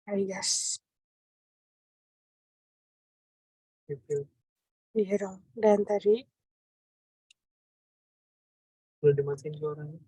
Alias. Gitu. Iya dong. Dan tadi Udah dimatiin ke orangnya.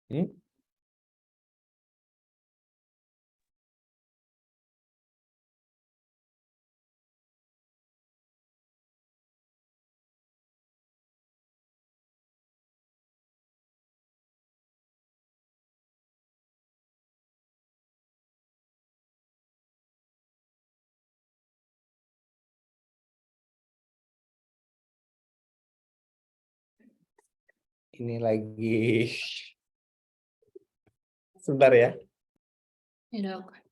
Hmm? Ini lagi sebentar ya. Ya dok.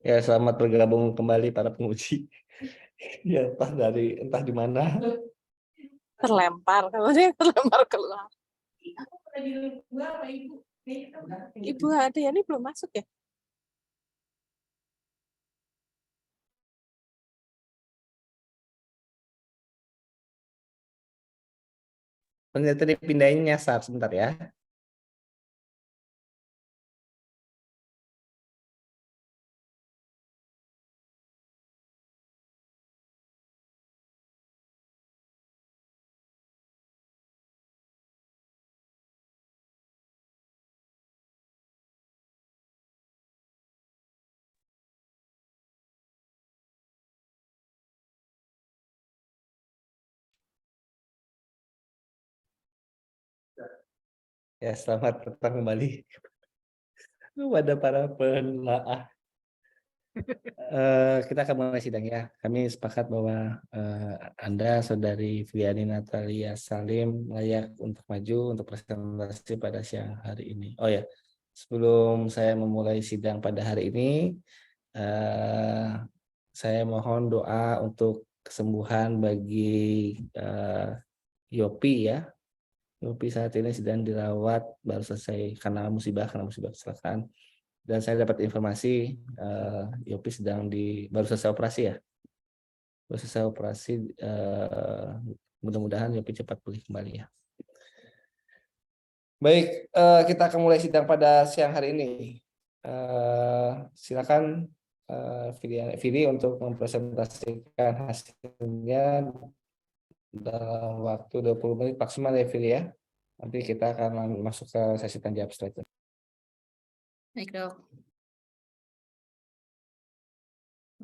Ya, selamat bergabung kembali para penguji. Ya, entah di mana. Terlempar, kalau dia terlempar keluar. Ibu ada ya, ini belum masuk ya? Ternyata dipindahin nyasar sebentar ya. Ya, selamat datang kembali kepada para penelaah. Kita akan mulai sidang ya. Kami sepakat bahwa Anda, Saudari Filiani Natalia Salim, layak untuk maju untuk presentasi pada siang hari ini. Oh ya, sebelum saya memulai sidang pada hari ini, saya mohon doa untuk kesembuhan bagi Yopi ya. Yopi saat ini sedang dirawat, baru selesai karena musibah kecelakaan. Dan saya dapat informasi Yopi baru selesai operasi ya. Baru selesai operasi, mudah-mudahan Yopi cepat pulih kembali ya. Baik, kita akan mulai sidang pada siang hari ini. Silakan Vili untuk mempresentasikan hasilnya dalam waktu 20 menit maksimal ya Vili ya. Nanti kita akan masuk ke sesi tanya jawab setelah itu. Baik, Dok.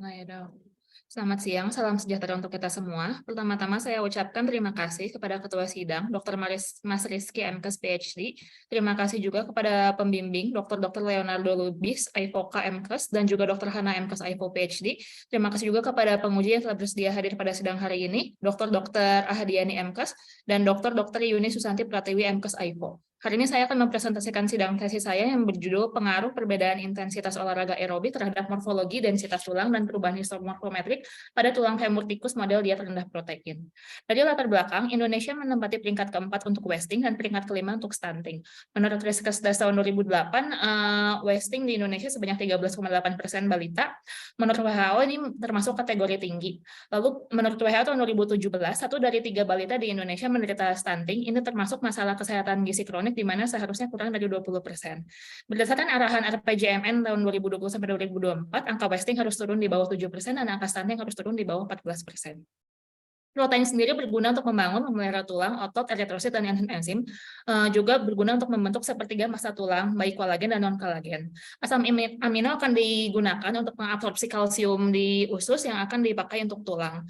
Nah, ya, Dok. Selamat siang, salam sejahtera untuk kita semua. Pertama-tama saya ucapkan terima kasih kepada Ketua Sidang, Dr. Mas Rizky MKes PhD. Terima kasih juga kepada pembimbing, Dr. Leonardo Lubis, IVOKA MKes, dan juga Dr. Hana MKes IVO PhD. Terima kasih juga kepada penguji yang telah bersedia hadir pada sidang hari ini, Dr. Ahadiani MKes, dan Dr. Yuni Susanti Pratiwi MKes IVO. Hari ini saya akan mempresentasikan sidang tesis saya yang berjudul Pengaruh Perbedaan Intensitas Olahraga Aerobik terhadap Morfologi Densitas Tulang dan Perubahan Histomorfometrik pada tulang femur tikus model diet rendah protein. Dari latar belakang, Indonesia menempati peringkat keempat untuk wasting dan peringkat kelima untuk stunting. Menurut Riskesdas tahun 2008, wasting di Indonesia sebanyak 13,8% balita. Menurut WHO ini termasuk kategori tinggi. Lalu menurut WHO tahun 2017, 1 dari 3 balita di Indonesia menderita stunting. Ini termasuk masalah kesehatan gizi kronik di mana seharusnya kurang dari 20%. Berdasarkan arahan RPJMN tahun 2020-2024, angka wasting harus turun di bawah 7% dan angka stunting harus turun di bawah 14%. Protein sendiri berguna untuk membangun, memelihara tulang, otot, eritrosit, dan enzim. Juga berguna untuk membentuk sepertiga massa tulang, baik kolagen dan non-kolagen. Asam amino akan digunakan untuk mengabsorpsi kalsium di usus yang akan dipakai untuk tulang.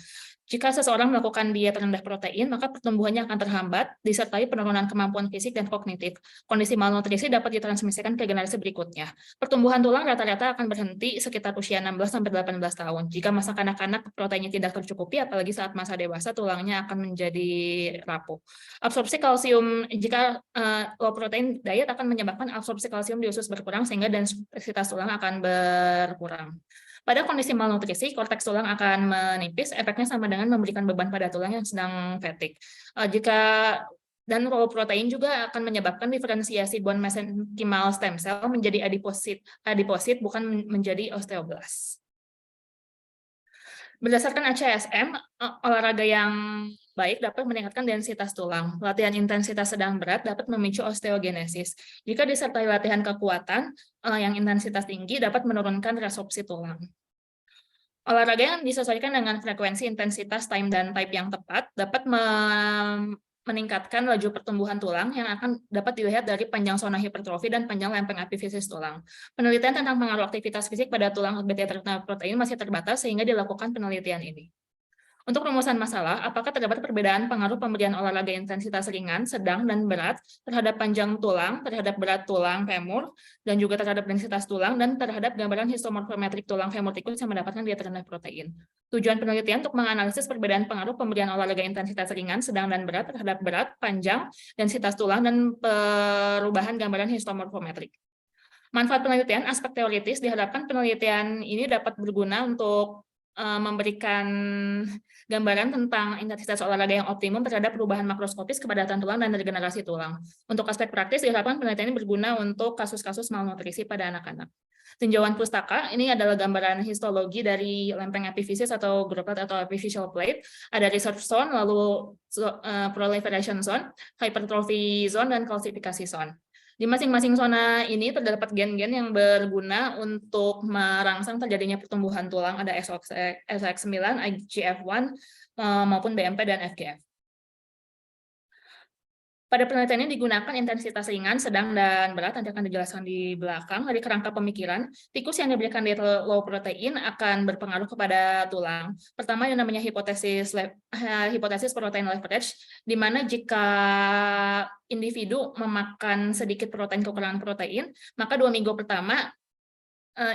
Jika seseorang melakukan diet rendah protein, maka pertumbuhannya akan terhambat, disertai penurunan kemampuan fisik dan kognitif. Kondisi malnutrisi dapat ditransmisikan ke generasi berikutnya. Pertumbuhan tulang rata-rata akan berhenti sekitar usia 16-18 tahun. Jika masa kanak-kanak proteinnya tidak tercukupi, apalagi saat masa dewasa, tulangnya akan menjadi rapuh. Absorpsi kalsium, jika low protein diet akan menyebabkan absorpsi kalsium di usus berkurang, sehingga densitas tulang akan berkurang. Pada kondisi malnutrisi, korteks tulang akan menipis, efeknya sama dengan memberikan beban pada tulang yang sedang fatigue. Dan low protein juga akan menyebabkan diferensiasi bone mesenchymal stem cell menjadi adiposit bukan menjadi osteoblast. Berdasarkan ACSM, olahraga yang baik dapat meningkatkan densitas tulang. Latihan intensitas sedang berat dapat memicu osteogenesis. Jika disertai latihan kekuatan yang intensitas tinggi dapat menurunkan resorpsi tulang. Olahraga yang disesuaikan dengan frekuensi, intensitas, time, dan type yang tepat dapat meningkatkan laju pertumbuhan tulang yang akan dapat dilihat dari panjang zona hipertrofi dan panjang lempeng epifisis tulang. Penelitian tentang pengaruh aktivitas fisik pada tulang beta protein masih terbatas sehingga dilakukan penelitian ini. Untuk rumusan masalah, apakah terdapat perbedaan pengaruh pemberian olahraga intensitas ringan, sedang, dan berat terhadap panjang tulang, terhadap berat tulang femur, dan juga terhadap densitas tulang, dan terhadap gambaran histomorfometrik tulang femur tikus yang mendapatkan diet rendah protein. Tujuan penelitian untuk menganalisis perbedaan pengaruh pemberian olahraga intensitas ringan, sedang, dan berat terhadap berat, panjang, densitas tulang, dan perubahan gambaran histomorfometrik. Manfaat penelitian, aspek teoritis, diharapkan penelitian ini dapat berguna untuk memberikan gambaran tentang intensitas olahraga yang optimum terhadap perubahan makroskopis kepadatan tulang dan regenerasi tulang. Untuk aspek praktis, diharapkan penelitian ini berguna untuk kasus-kasus malnutrisi pada anak-anak. Tinjauan pustaka, ini adalah gambaran histologi dari lempeng epifisis atau droplet atau epiphyseal plate. Ada research zone, lalu proliferation zone, hypertrophy zone, dan calcification zone. Di masing-masing zona ini terdapat gen-gen yang berguna untuk merangsang terjadinya pertumbuhan tulang, ada SOX9, IGF-1, maupun BMP dan FGF. Pada penelitian ini digunakan intensitas ringan, sedang, dan berat, nanti akan dijelaskan di belakang. Dari kerangka pemikiran, tikus yang diberikan diet low protein akan berpengaruh kepada tulang. Pertama yang namanya hipotesis protein leverage, di mana jika individu memakan sedikit protein, kekurangan protein, maka 2 minggu pertama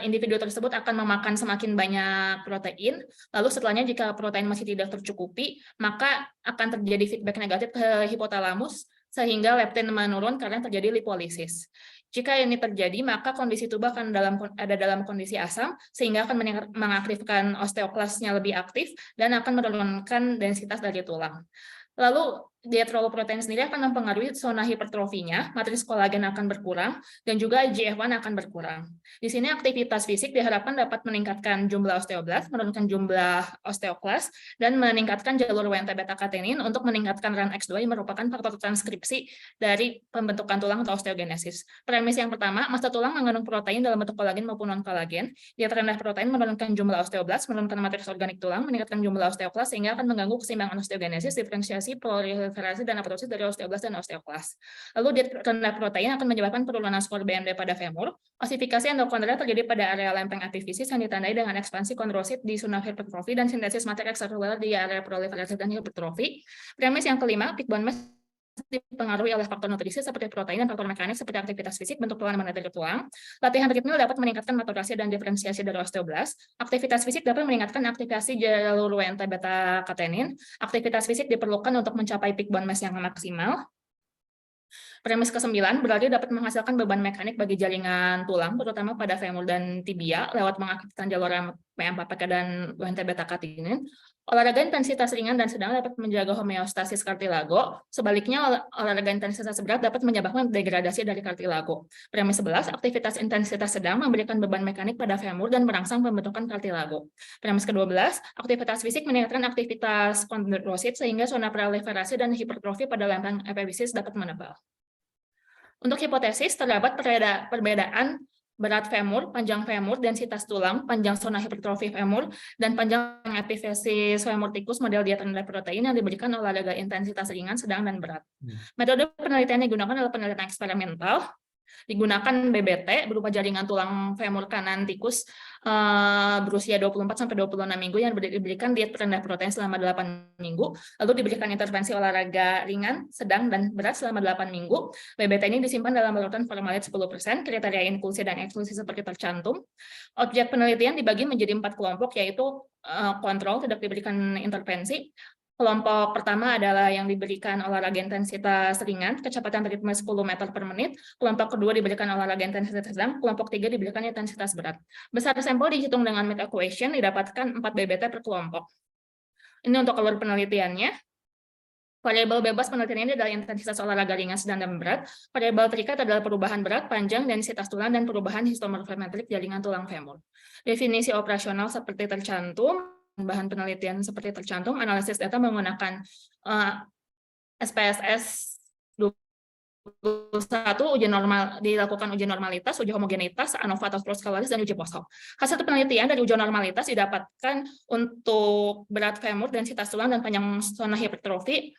individu tersebut akan memakan semakin banyak protein, lalu setelahnya jika protein masih tidak tercukupi, maka akan terjadi feedback negatif ke hipotalamus, sehingga leptin menurun karena terjadi lipolisis. Jika ini terjadi, maka kondisi tubuh akan ada dalam kondisi asam, sehingga akan mengaktifkan osteoklasnya lebih aktif, dan akan menurunkan densitas dari tulang. Lalu diet low protein sendiri akan mempengaruhi zona hipertrofinya, matriks kolagen akan berkurang, dan juga IGF-1 akan berkurang. Di sini aktivitas fisik diharapkan dapat meningkatkan jumlah osteoblast, menurunkan jumlah osteoklas, dan meningkatkan jalur WNT beta-katenin untuk meningkatkan RUNX2 yang merupakan faktor transkripsi dari pembentukan tulang atau osteogenesis. Premis yang pertama, massa tulang mengandung protein dalam bentuk kolagen maupun non-kolagen. Diet rendah protein menurunkan jumlah osteoblast, menurunkan matriks organik tulang, meningkatkan jumlah osteoklas, sehingga akan mengganggu keseimbangan osteogenesis, diferensiasi, proliferasi, dan apoptosis dari osteoblast dan osteoklas. Lalu diet rendah protein akan menyebabkan penurunan skor BMD pada femur. Osifikasi endokondrial terjadi pada area lempeng epifisis yang ditandai dengan ekspansi kondrosit di zona hipertrofi dan sintesis materi ekstraseluler di area proliferasi dan hipertrofi. Premis yang kelima, peak bone mass dipengaruhi oleh faktor nutrisi seperti protein dan faktor mekanik seperti aktivitas fisik, bentuk tulang, dan materi tulang. Latihan treadmill dapat meningkatkan maturasi dan diferensiasi dari osteoblast. Aktivitas fisik dapat meningkatkan aktivasi jalur WNT beta-katenin. Aktivitas fisik diperlukan untuk mencapai peak bone mass yang maksimal. Premis ke-9, berlari dapat menghasilkan beban mekanik bagi jaringan tulang, terutama pada femur dan tibia, lewat mengaktifkan jalur PM4PK dan WNT beta-katenin. Olahraga intensitas ringan dan sedang dapat menjaga homeostasis kartilago. Sebaliknya, olahraga intensitas berat dapat menyebabkan degradasi dari kartilago. Premis 11, aktivitas intensitas sedang memberikan beban mekanik pada femur dan merangsang pembentukan kartilago. Premis ke-12, aktivitas fisik meningkatkan aktivitas kondrosit sehingga zona proliferasi dan hipertrofi pada lempeng epifisis dapat menebal. Untuk hipotesis, terdapat perbedaan berat femur, panjang femur, densitas tulang, panjang zona hipertrofi femur, dan panjang epifisis femur tikus model diet rendah protein yang diberikan olahraga intensitas ringan, sedang, dan berat. Metode penelitian yang digunakan adalah penelitian eksperimental. Digunakan BBT berupa jaringan tulang femur kanan tikus berusia 24-26 minggu yang diberikan diet rendah protein selama 8 minggu, lalu diberikan intervensi olahraga ringan, sedang, dan berat selama 8 minggu. BBT ini disimpan dalam larutan formaldehyde 10%, kriteria inklusi dan eksklusi seperti tercantum. Objek penelitian dibagi menjadi 4 kelompok, yaitu kontrol, tidak diberikan intervensi. Kelompok pertama adalah yang diberikan olahraga intensitas ringan, kecepatan ritme 10 meter per menit. Kelompok kedua diberikan olahraga intensitas sedang. Kelompok 3 diberikan intensitas berat. Besar sampel dihitung dengan mid equation, didapatkan 4 BBT per kelompok. Ini untuk alur penelitiannya. Variabel bebas penelitian ini adalah intensitas olahraga ringan, sedang, dan berat. Variabel terikat adalah perubahan berat, panjang, densitas tulang, dan perubahan histomorfometrik jaringan tulang femur. Definisi operasional seperti tercantum. Bahan penelitian seperti tercantum, analisis data menggunakan SPSS 21, dilakukan uji normalitas, uji homogenitas, ANOVA atau cross-coloris, dan uji post hoc. Hasil penelitian dari uji normalitas didapatkan untuk berat femur, densitas tulang, dan panjang zona hipertrofi.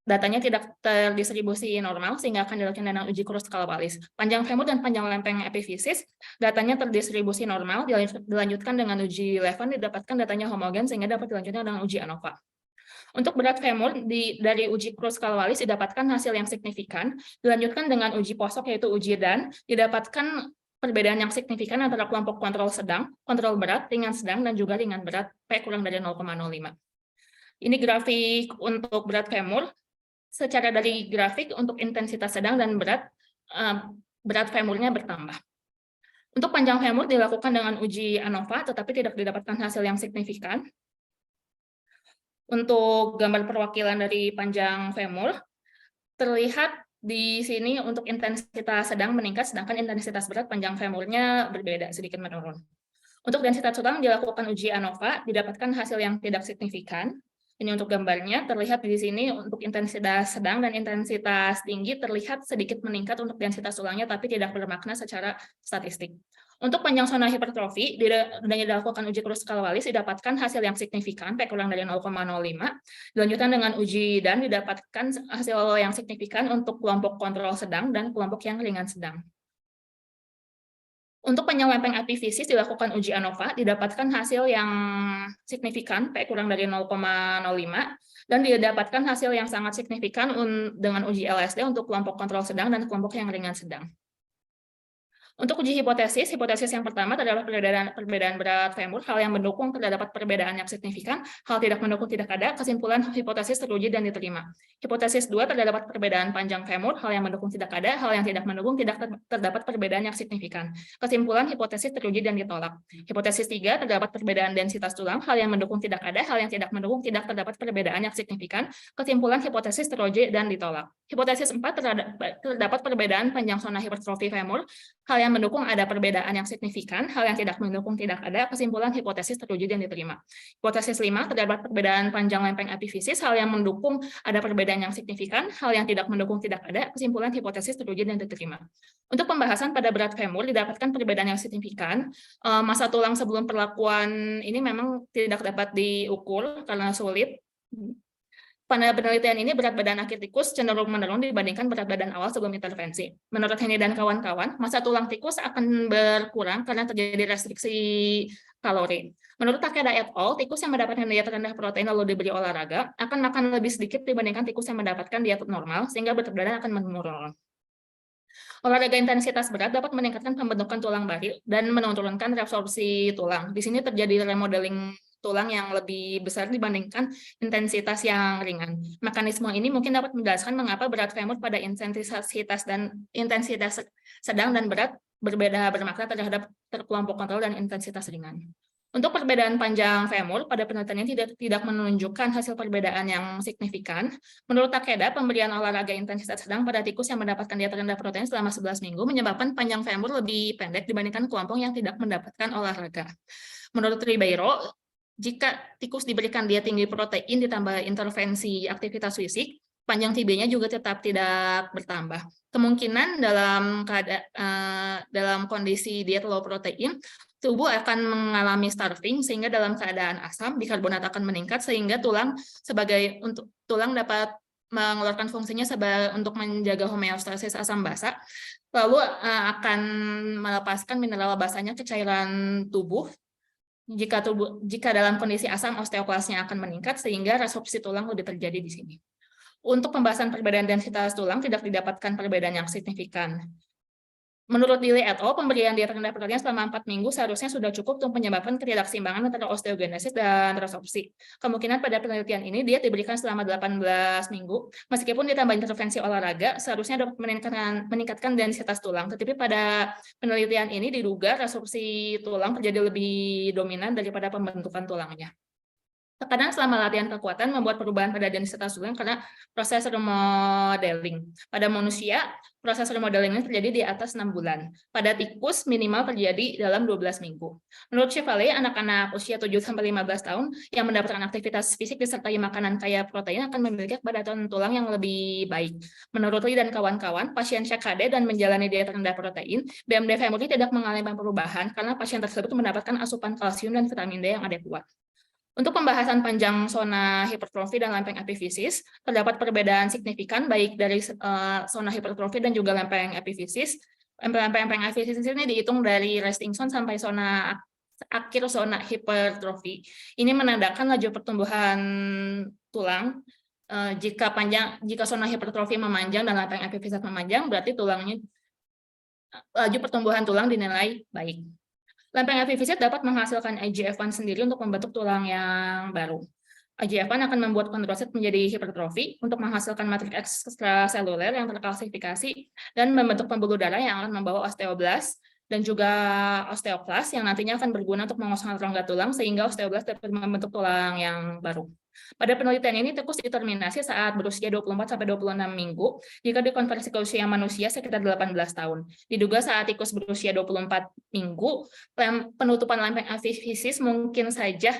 Datanya tidak terdistribusi normal, sehingga akan dilakukan dengan uji cross-coloris. Panjang femur dan panjang lempeng epifisis, datanya terdistribusi normal, dilanjutkan dengan uji Levin, didapatkan datanya homogen, sehingga dapat dilanjutkan dengan uji ANOVA. Untuk berat femur, dari uji cross-coloris didapatkan hasil yang signifikan, dilanjutkan dengan uji post hoc, yaitu uji Dan, didapatkan perbedaan yang signifikan antara kelompok kontrol sedang, kontrol berat, ringan sedang, dan juga ringan berat, P kurang dari 0,05. Ini grafik untuk berat femur. Secara dari grafik untuk intensitas sedang dan berat femurnya bertambah. Untuk panjang femur dilakukan dengan uji ANOVA, tetapi tidak didapatkan hasil yang signifikan. Untuk gambar perwakilan dari panjang femur, terlihat di sini untuk intensitas sedang meningkat, sedangkan intensitas berat panjang femurnya berbeda, sedikit menurun. Untuk densitas tulang dilakukan uji ANOVA, didapatkan hasil yang tidak signifikan. Ini untuk gambarnya, terlihat di sini untuk intensitas sedang dan intensitas tinggi terlihat sedikit meningkat untuk densitas tulangnya, tapi tidak bermakna secara statistik. Untuk panjang zona hipertrofi, dilakukan uji krus skala Wallis, didapatkan hasil yang signifikan, P kurang dari 0,05. Dilanjutkan dengan uji dan didapatkan hasil yang signifikan untuk kelompok kontrol sedang dan kelompok yang ringan sedang. Untuk panjang lempeng epifisis dilakukan uji ANOVA, didapatkan hasil yang signifikan, P kurang dari 0,05, dan didapatkan hasil yang sangat signifikan dengan uji LSD untuk kelompok kontrol sedang dan kelompok yang ringan sedang. Untuk uji hipotesis yang pertama terdapat perbedaan berat femur, hal yang mendukung terdapat perbedaan yang signifikan, hal tidak mendukung tidak ada, kesimpulan hipotesis teruji dan diterima. Hipotesis 2 terdapat perbedaan panjang femur, hal yang mendukung tidak ada, hal yang tidak mendukung tidak terdapat perbedaan yang signifikan. Kesimpulan hipotesis teruji dan ditolak. Hipotesis 3 terdapat perbedaan densitas tulang, hal yang mendukung tidak ada, hal yang tidak mendukung tidak terdapat perbedaan yang signifikan. Kesimpulan hipotesis teruji dan ditolak. Hipotesis 4 terdapat perbedaan panjang zona hipertrofi femur, hal yang mendukung ada perbedaan yang signifikan, hal yang tidak mendukung tidak ada, kesimpulan hipotesis teruji dan diterima. Hipotesis 5 terdapat perbedaan panjang lempeng epifisis, hal yang mendukung ada perbedaan yang signifikan, hal yang tidak mendukung tidak ada, kesimpulan hipotesis teruji dan diterima. Untuk pembahasan pada berat femur didapatkan perbedaan yang signifikan. Massa tulang sebelum perlakuan ini memang tidak dapat diukur karena sulit. Pada penelitian ini, berat badan akhir tikus cenderung menurun dibandingkan berat badan awal sebelum intervensi. Menurut Henny dan kawan-kawan, massa tulang tikus akan berkurang karena terjadi restriksi kalori. Menurut Takeda et al., tikus yang mendapatkan diet rendah protein lalu diberi olahraga akan makan lebih sedikit dibandingkan tikus yang mendapatkan diet normal, sehingga berat badan akan menurun. Olahraga intensitas berat dapat meningkatkan pembentukan tulang baru dan menurunkan reabsorpsi tulang. Di sini terjadi remodeling tulang yang lebih besar dibandingkan intensitas yang ringan. Mekanisme ini mungkin dapat menjelaskan mengapa berat femur pada intensitas sedang dan berat berbeda bermakna terhadap kelompok kontrol dan intensitas ringan. Untuk perbedaan panjang femur, pada penelitiannya tidak menunjukkan hasil perbedaan yang signifikan. Menurut Takeda, pemberian olahraga intensitas sedang pada tikus yang mendapatkan diet rendah protein selama 11 minggu menyebabkan panjang femur lebih pendek dibandingkan kelompok yang tidak mendapatkan olahraga. Menurut Ribeiro, jika tikus diberikan diet tinggi protein ditambah intervensi aktivitas fisik, panjang TB-nya juga tetap tidak bertambah. Kemungkinan dalam kondisi diet low protein, tubuh akan mengalami starving sehingga dalam keadaan asam bikarbonat akan meningkat sehingga tulang dapat mengeluarkan fungsinya untuk menjaga homeostasis asam basa, lalu akan melepaskan mineral basanya ke cairan tubuh. Jika dalam kondisi asam, osteoklasnya akan meningkat sehingga resorpsi tulang lebih terjadi di sini. Untuk pembahasan perbedaan densitas tulang tidak didapatkan perbedaan yang signifikan. Menurut Dili et al., pemberian diet rendah protein selama 4 minggu seharusnya sudah cukup untuk menyebabkan ketidakseimbangan antara osteogenesis dan resorpsi. Kemungkinan pada penelitian ini diet diberikan selama 18 minggu, meskipun ditambah intervensi olahraga, seharusnya dapat meningkatkan densitas tulang. Tetapi pada penelitian ini diduga resorpsi tulang terjadi lebih dominan daripada pembentukan tulangnya. Tekanan selama latihan kekuatan membuat perubahan pada densitas tulang karena proses remodeling. Pada manusia, proses remodeling ini terjadi di atas 6 bulan. Pada tikus, minimal terjadi dalam 12 minggu. Menurut Chevalier, anak-anak usia 7-15 tahun yang mendapatkan aktivitas fisik disertai makanan kaya protein akan memiliki kepadatan tulang yang lebih baik. Menurut Lee dan kawan-kawan, pasien CKD dan menjalani diet rendah protein, BMD femur tidak mengalami perubahan karena pasien tersebut mendapatkan asupan kalsium dan vitamin D yang adekuat. Untuk pembahasan panjang zona hipertrofi dan lempeng epifisis, terdapat perbedaan signifikan baik dari zona hipertrofi dan juga lempeng epifisis. Lempeng epifisis ini dihitung dari resting zone sampai akhir zona hipertrofi. Ini menandakan laju pertumbuhan tulang. Jika zona hipertrofi memanjang dan lempeng epifisis memanjang, berarti laju pertumbuhan tulang dinilai baik. Lempeng epifisis dapat menghasilkan IGF-1 sendiri untuk membentuk tulang yang baru. IGF-1 akan membuat kondrosit menjadi hipertrofi untuk menghasilkan matriks ekstraseluler yang terkalsifikasi dan membentuk pembuluh darah yang akan membawa osteoblas dan juga osteoklas yang nantinya akan berguna untuk mengosongkan rongga tulang sehingga osteoblas dapat membentuk tulang yang baru. Pada penelitian ini, tikus determinasi saat berusia 24-26 minggu, jika dikonversi ke usia manusia sekitar 18 tahun. Diduga saat tikus berusia 24 minggu, penutupan lempeng afifisis mungkin saja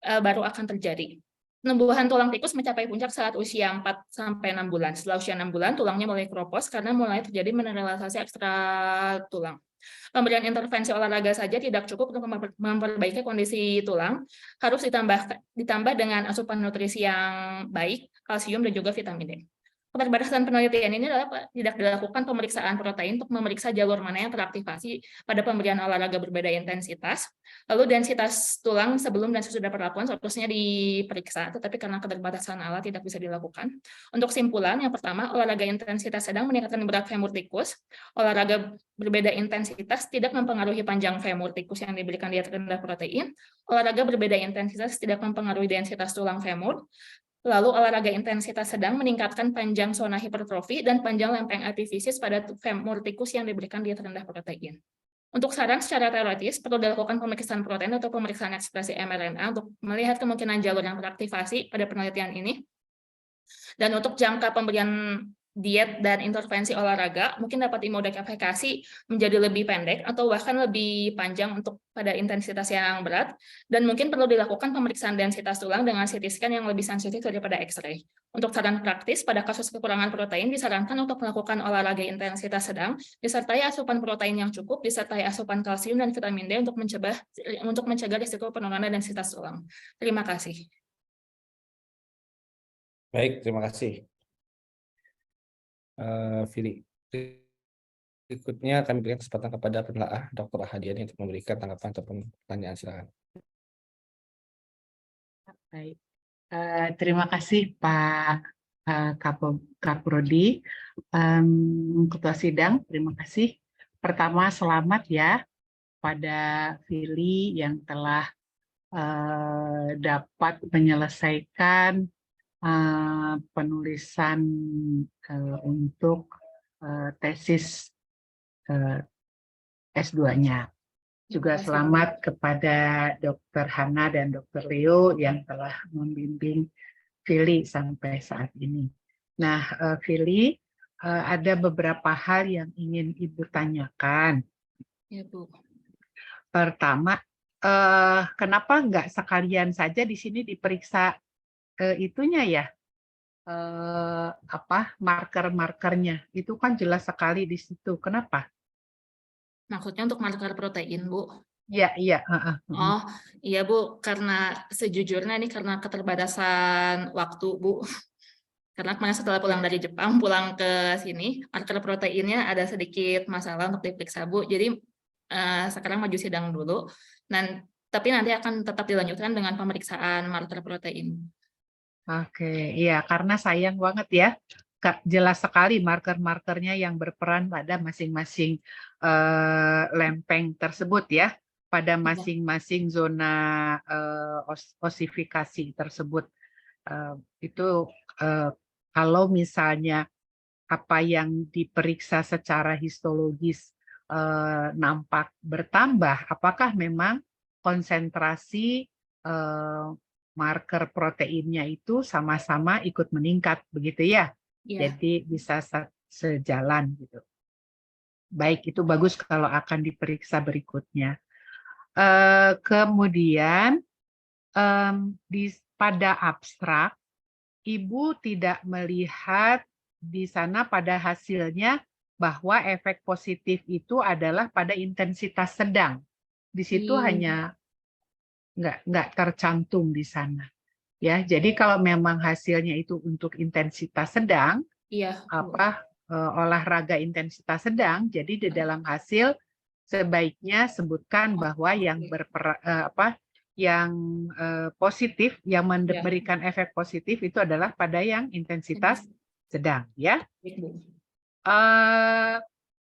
baru akan terjadi. Penumbuhan tulang tikus mencapai puncak saat usia 4-6 bulan. Setelah usia 6 bulan, tulangnya mulai keropos karena mulai terjadi mineralisasi ekstra tulang. Pemberian intervensi olahraga saja tidak cukup untuk memperbaiki kondisi tulang, harus ditambah dengan asupan nutrisi yang baik, kalsium dan juga vitamin D. Keterbatasan penelitian ini adalah tidak dilakukan pemeriksaan protein untuk memeriksa jalur mana yang teraktivasi pada pemberian olahraga berbeda intensitas. Lalu densitas tulang sebelum dan sesudah perlakuan seharusnya diperiksa, tetapi karena keterbatasan alat tidak bisa dilakukan. Untuk simpulan, yang pertama, olahraga intensitas sedang meningkatkan berat femur tikus. Olahraga berbeda intensitas tidak mempengaruhi panjang femur tikus yang diberikan diet rendah protein. Olahraga berbeda intensitas tidak mempengaruhi densitas tulang femur. Lalu olahraga intensitas sedang meningkatkan panjang zona hipertrofi dan panjang lempeng epifisis pada femur tikus yang diberikan diet rendah protein. Untuk saran secara teoretis, perlu dilakukan pemeriksaan protein atau pemeriksaan ekspresi mRNA untuk melihat kemungkinan jalur yang teraktivasi pada penelitian ini. Dan untuk jangka pemberian diet dan intervensi olahraga mungkin dapat dimodifikasi menjadi lebih pendek atau bahkan lebih panjang untuk pada intensitas yang berat, dan mungkin perlu dilakukan pemeriksaan densitas tulang dengan CT scan yang lebih sensitif daripada X-ray. Untuk saran praktis, pada kasus kekurangan protein disarankan untuk melakukan olahraga intensitas sedang disertai asupan protein yang cukup, disertai asupan kalsium dan vitamin D untuk mencegah risiko penurunan densitas tulang. Terima kasih. Baik, terima kasih. Vili. Berikutnya kami berikan kesempatan kepada penelaah Dr. Ahadiani untuk memberikan tanggapan atau pertanyaan. Silakan. Baik, terima kasih Pak Kaprodi, Ketua Sidang. Terima kasih. Pertama, selamat ya pada Vili yang telah dapat menyelesaikan penulisan untuk tesis S2-nya. Juga selamat kepada Dr. Hana dan Dr. Leo yang telah membimbing Vili sampai saat ini. Nah, Vili, ada beberapa hal yang ingin Ibu tanyakan. Ya, Bu. Pertama, kenapa nggak sekalian saja di sini diperiksa itunya ya, marker-markernya itu kan jelas sekali di situ. Kenapa? Maksudnya untuk marker protein, Bu? Iya. Oh, iya Bu, karena sejujurnya ini karena keterbatasan waktu, Bu. Karena kemarin setelah pulang dari Jepang, pulang ke sini, marker proteinnya ada sedikit masalah untuk diperiksa, Bu. Jadi sekarang maju sidang dulu, tapi nanti akan tetap dilanjutkan dengan pemeriksaan marker protein. Oke, iya, karena sayang banget ya, jelas sekali marker-markernya yang berperan pada masing-masing lempeng tersebut ya, pada masing-masing zona osifikasi tersebut. Itu kalau misalnya apa yang diperiksa secara histologis nampak bertambah, apakah memang konsentrasi marker proteinnya itu sama-sama ikut meningkat, begitu ya? Jadi bisa sejalan gitu. Baik, itu bagus kalau akan diperiksa berikutnya. Kemudian pada abstrak, Ibu tidak melihat di sana pada hasilnya bahwa efek positif itu adalah pada intensitas sedang. Di situ hanya nggak tercantum di sana. Ya, jadi kalau memang hasilnya itu untuk intensitas sedang, olahraga intensitas sedang, jadi di dalam hasil sebaiknya sebutkan bahwa yang positif, yang memberikan efek positif itu adalah pada yang intensitas sedang, ya.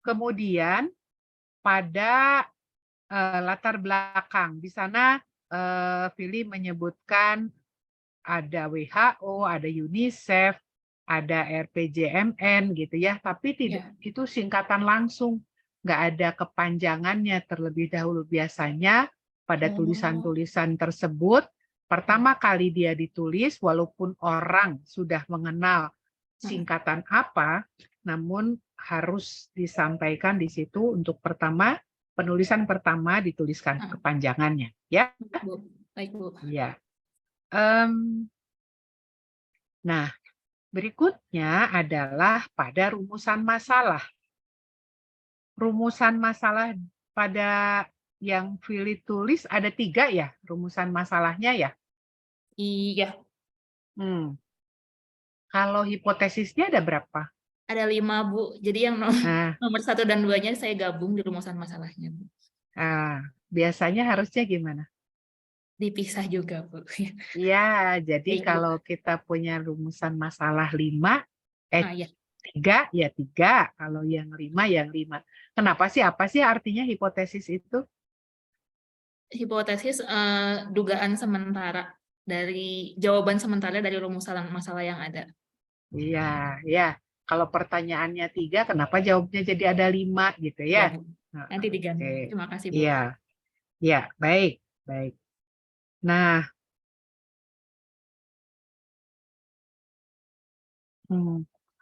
Kemudian pada latar belakang di sana Vili menyebutkan ada WHO, ada UNICEF, ada RPJMN gitu ya, tapi tidak itu singkatan langsung. nggak ada kepanjangannya terlebih dahulu. Biasanya pada Oh. tulisan-tulisan tersebut, pertama kali dia ditulis, walaupun orang sudah mengenal singkatan apa, namun harus disampaikan di situ untuk penulisan pertama dituliskan kepanjangannya. Ya, Bu. Baik, Bu. ya. Nah, berikutnya adalah pada rumusan masalah. Rumusan masalah pada yang Vili tulis ada 3 ya, rumusan masalahnya ya. Iya, Kalau hipotesisnya ada berapa? ada 5, Bu. Jadi yang Nah, nomor 1 dan 2-nya saya gabung di rumusan masalahnya, Bu. biasanya harusnya gimana? Dipisah juga, Bu. Ya, jadi Baik, Bu. kalau kita punya rumusan masalah 5, Ya. 3 ya 3, kalau yang 5 yang 5. Kenapa sih? Apa sih artinya hipotesis itu? Hipotesis dugaan sementara dari jawaban sementara dari rumusan masalah yang ada. Iya, ya. Kalau pertanyaannya 3, kenapa jawabnya jadi ada 5 gitu ya? Bu. Nanti diganti. Oke. Terima kasih, Bu. Iya, ya, baik, baik. Nah,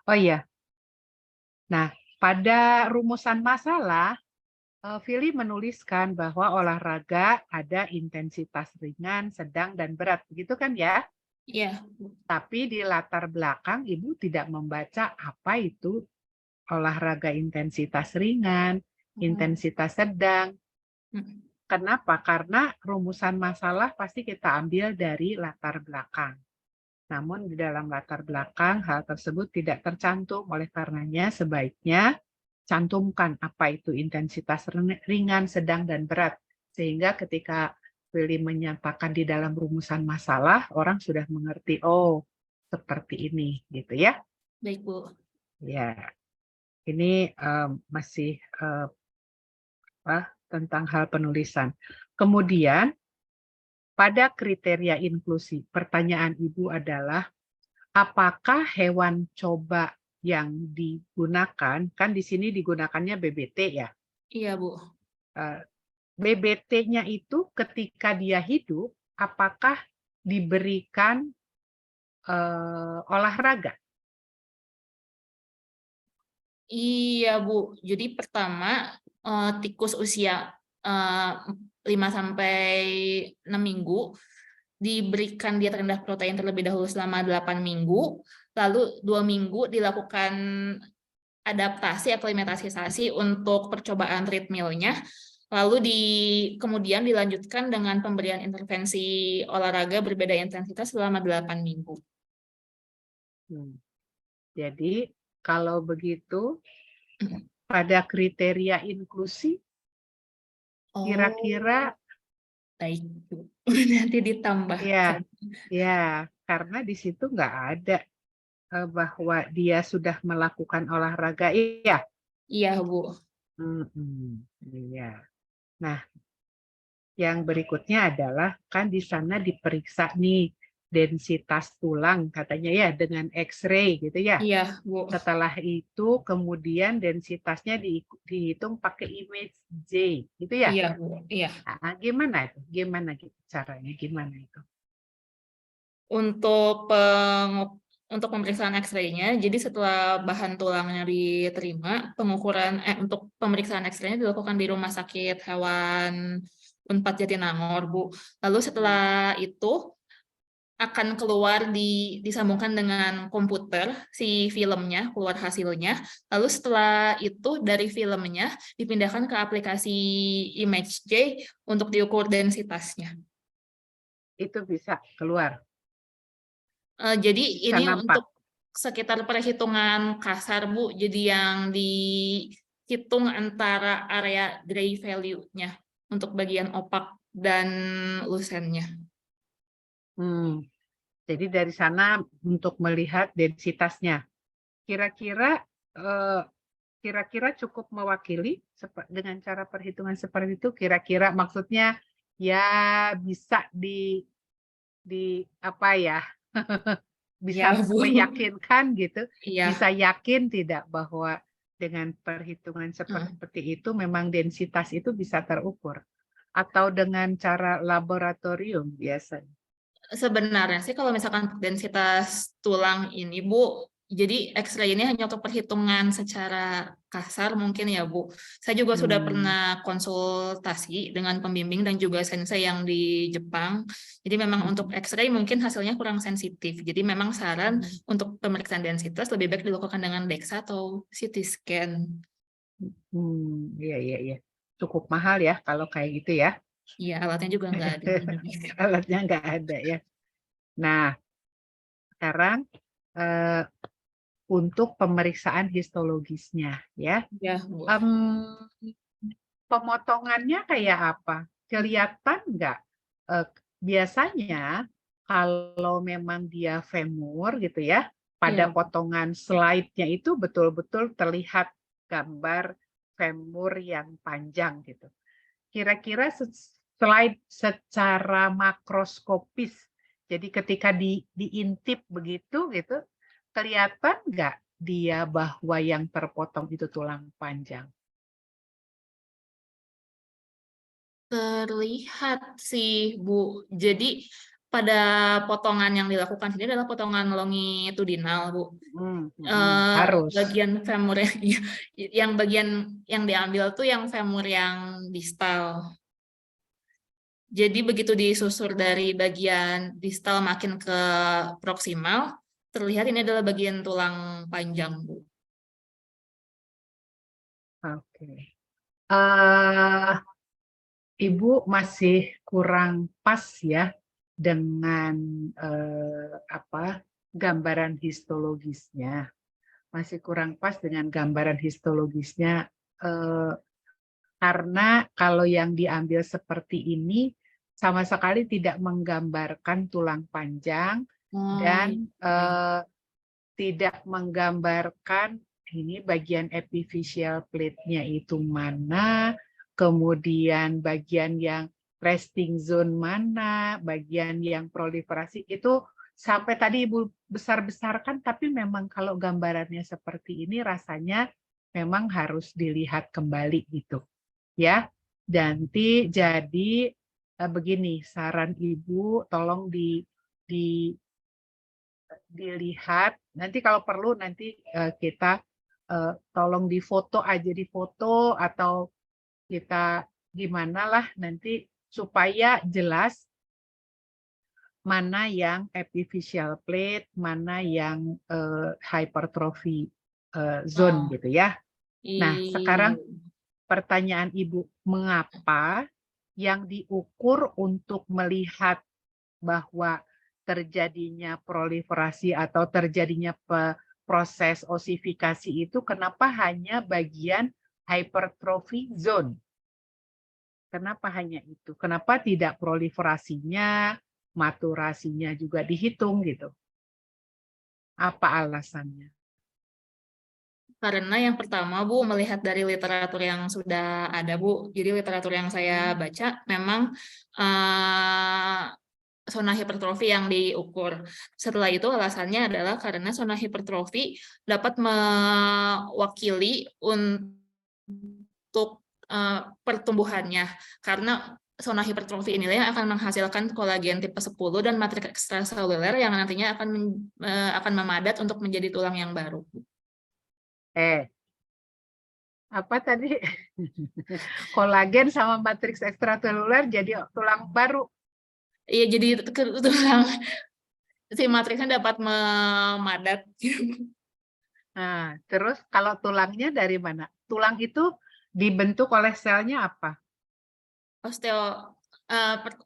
oh iya. Nah, pada rumusan masalah, Vili menuliskan bahwa olahraga ada intensitas ringan, sedang, dan berat. Begitu kan ya? Iya. Tapi di latar belakang Ibu tidak membaca apa itu olahraga intensitas ringan, intensitas sedang. Kenapa? Karena rumusan masalah pasti kita ambil dari latar belakang. Namun di dalam latar belakang hal tersebut tidak tercantum, oleh karenanya sebaiknya cantumkan apa itu intensitas ringan, sedang, dan berat. Sehingga ketika Willy menyatakan di dalam rumusan masalah, orang sudah mengerti, oh seperti ini, gitu ya. Baik, Bu. Ya, ini masih tentang hal penulisan. Kemudian, pada kriteria inklusi, pertanyaan Ibu adalah, apakah hewan coba yang digunakan, kan di sini digunakannya BBT ya? Iya, Bu. BBT-nya itu ketika dia hidup, apakah diberikan olahraga? Iya, Bu. Jadi pertama, tikus usia 5-6 minggu diberikan diet rendah protein terlebih dahulu selama 8 minggu, lalu 2 minggu dilakukan adaptasi aklimatisasi untuk percobaan treadmill-nya, lalu kemudian dilanjutkan dengan pemberian intervensi olahraga berbeda intensitas selama 8 minggu. Jadi kalau begitu pada kriteria inklusi kira-kira baik, nanti ditambah. Ya, karena di situ nggak ada bahwa dia sudah melakukan olahraga, iya? Iya, Bu. Iya. Nah, yang berikutnya adalah kan di sana diperiksa nih densitas tulang katanya ya dengan X-ray gitu ya. Iya, Bu. Setelah itu kemudian densitasnya dihitung pakai image J, gitu ya? Iya, Bu. Iya. Nah, gimana itu? Gimana caranya? Gimana itu? Untuk pemeriksaan X-ray-nya, jadi setelah bahan tulangnya diterima, untuk pemeriksaan X-ray-nya dilakukan di Rumah Sakit Hewan Unpad Jatinangor, Bu. Lalu setelah itu akan keluar disambungkan dengan komputer si filmnya, keluar hasilnya. Lalu setelah itu dari filmnya dipindahkan ke aplikasi ImageJ untuk diukur densitasnya. Itu bisa keluar. Jadi ini untuk sekitar perhitungan kasar, Bu. Jadi yang dihitung antara area gray value-nya untuk bagian opak dan lusennya. Jadi dari sana untuk melihat densitasnya. Kira-kira cukup mewakili dengan cara perhitungan seperti itu. Kira-kira maksudnya ya bisa apa ya? Bisa Ya, Bu. meyakinkan gitu. Iya. Bisa yakin tidak bahwa dengan perhitungan seperti itu memang densitas itu bisa terukur atau dengan cara laboratorium biasanya. Sebenarnya sih kalau misalkan densitas tulang ini Bu, jadi X-ray ini hanya untuk perhitungan secara kasar mungkin ya Bu. Saya juga sudah pernah konsultasi dengan pembimbing dan juga sensei yang di Jepang. Jadi memang untuk X-ray mungkin hasilnya kurang sensitif. Jadi memang saran untuk pemeriksaan densitas lebih baik dilakukan dengan DEXA atau CT scan. Iya. Cukup mahal ya kalau kayak gitu ya. Iya, alatnya juga nggak ada di Indonesia. Alatnya nggak ada ya. Nah, sekarang untuk pemeriksaan histologisnya ya. Ya, Bu. Pemotongannya kayak apa? Kelihatan nggak? Biasanya kalau memang dia femur gitu ya, pada potongan slide-nya itu betul-betul terlihat gambar femur yang panjang gitu. Kira-kira slide secara makroskopis, jadi ketika diintip begitu gitu, kelihatan nggak dia bahwa yang terpotong itu tulang panjang? Terlihat sih Bu. Jadi pada potongan yang dilakukan ini adalah potongan longitudinal Bu. Harus. Bagian femur yang bagian yang diambil tuh yang femur yang distal. Jadi begitu disusur dari bagian distal makin ke proksimal, terlihat ini adalah bagian tulang panjang, Bu. Oke. Ibu masih kurang pas ya dengan gambaran histologisnya. Masih kurang pas dengan gambaran histologisnya. Karena kalau yang diambil seperti ini sama sekali tidak menggambarkan tulang panjang dan tidak menggambarkan ini bagian epiphyseal plate-nya itu mana, kemudian bagian yang resting zone mana, bagian yang proliferasi itu sampai tadi Ibu besar-besarkan, tapi memang kalau gambarannya seperti ini rasanya memang harus dilihat kembali gitu. Ya, nanti jadi begini, saran Ibu tolong dilihat, nanti kalau perlu nanti kita tolong difoto aja, difoto atau kita gimana lah nanti supaya jelas mana yang epiphyseal plate, mana yang hypertrophy zone gitu ya. Nah, sekarang pertanyaan Ibu, mengapa yang diukur untuk melihat bahwa terjadinya proliferasi atau terjadinya proses osifikasi itu kenapa hanya bagian hypertrophy zone? Kenapa hanya itu? Kenapa tidak proliferasinya, maturasinya juga dihitung gitu? Apa alasannya? Karena yang pertama Bu, melihat dari literatur yang sudah ada Bu, jadi literatur yang saya baca memang zona hipertrofi yang diukur. Setelah itu alasannya adalah karena zona hipertrofi dapat mewakili untuk pertumbuhannya, karena zona hipertrofi inilah yang akan menghasilkan kolagen tipe 10 dan matriks ekstraseluler yang nantinya akan memadat untuk menjadi tulang yang baru. Apa tadi? Kolagen sama matriks ekstraseluler jadi tulang baru. Iya, jadi tulang si matriksnya dapat memadat. Nah, terus kalau tulangnya dari mana? Tulang itu dibentuk oleh selnya apa?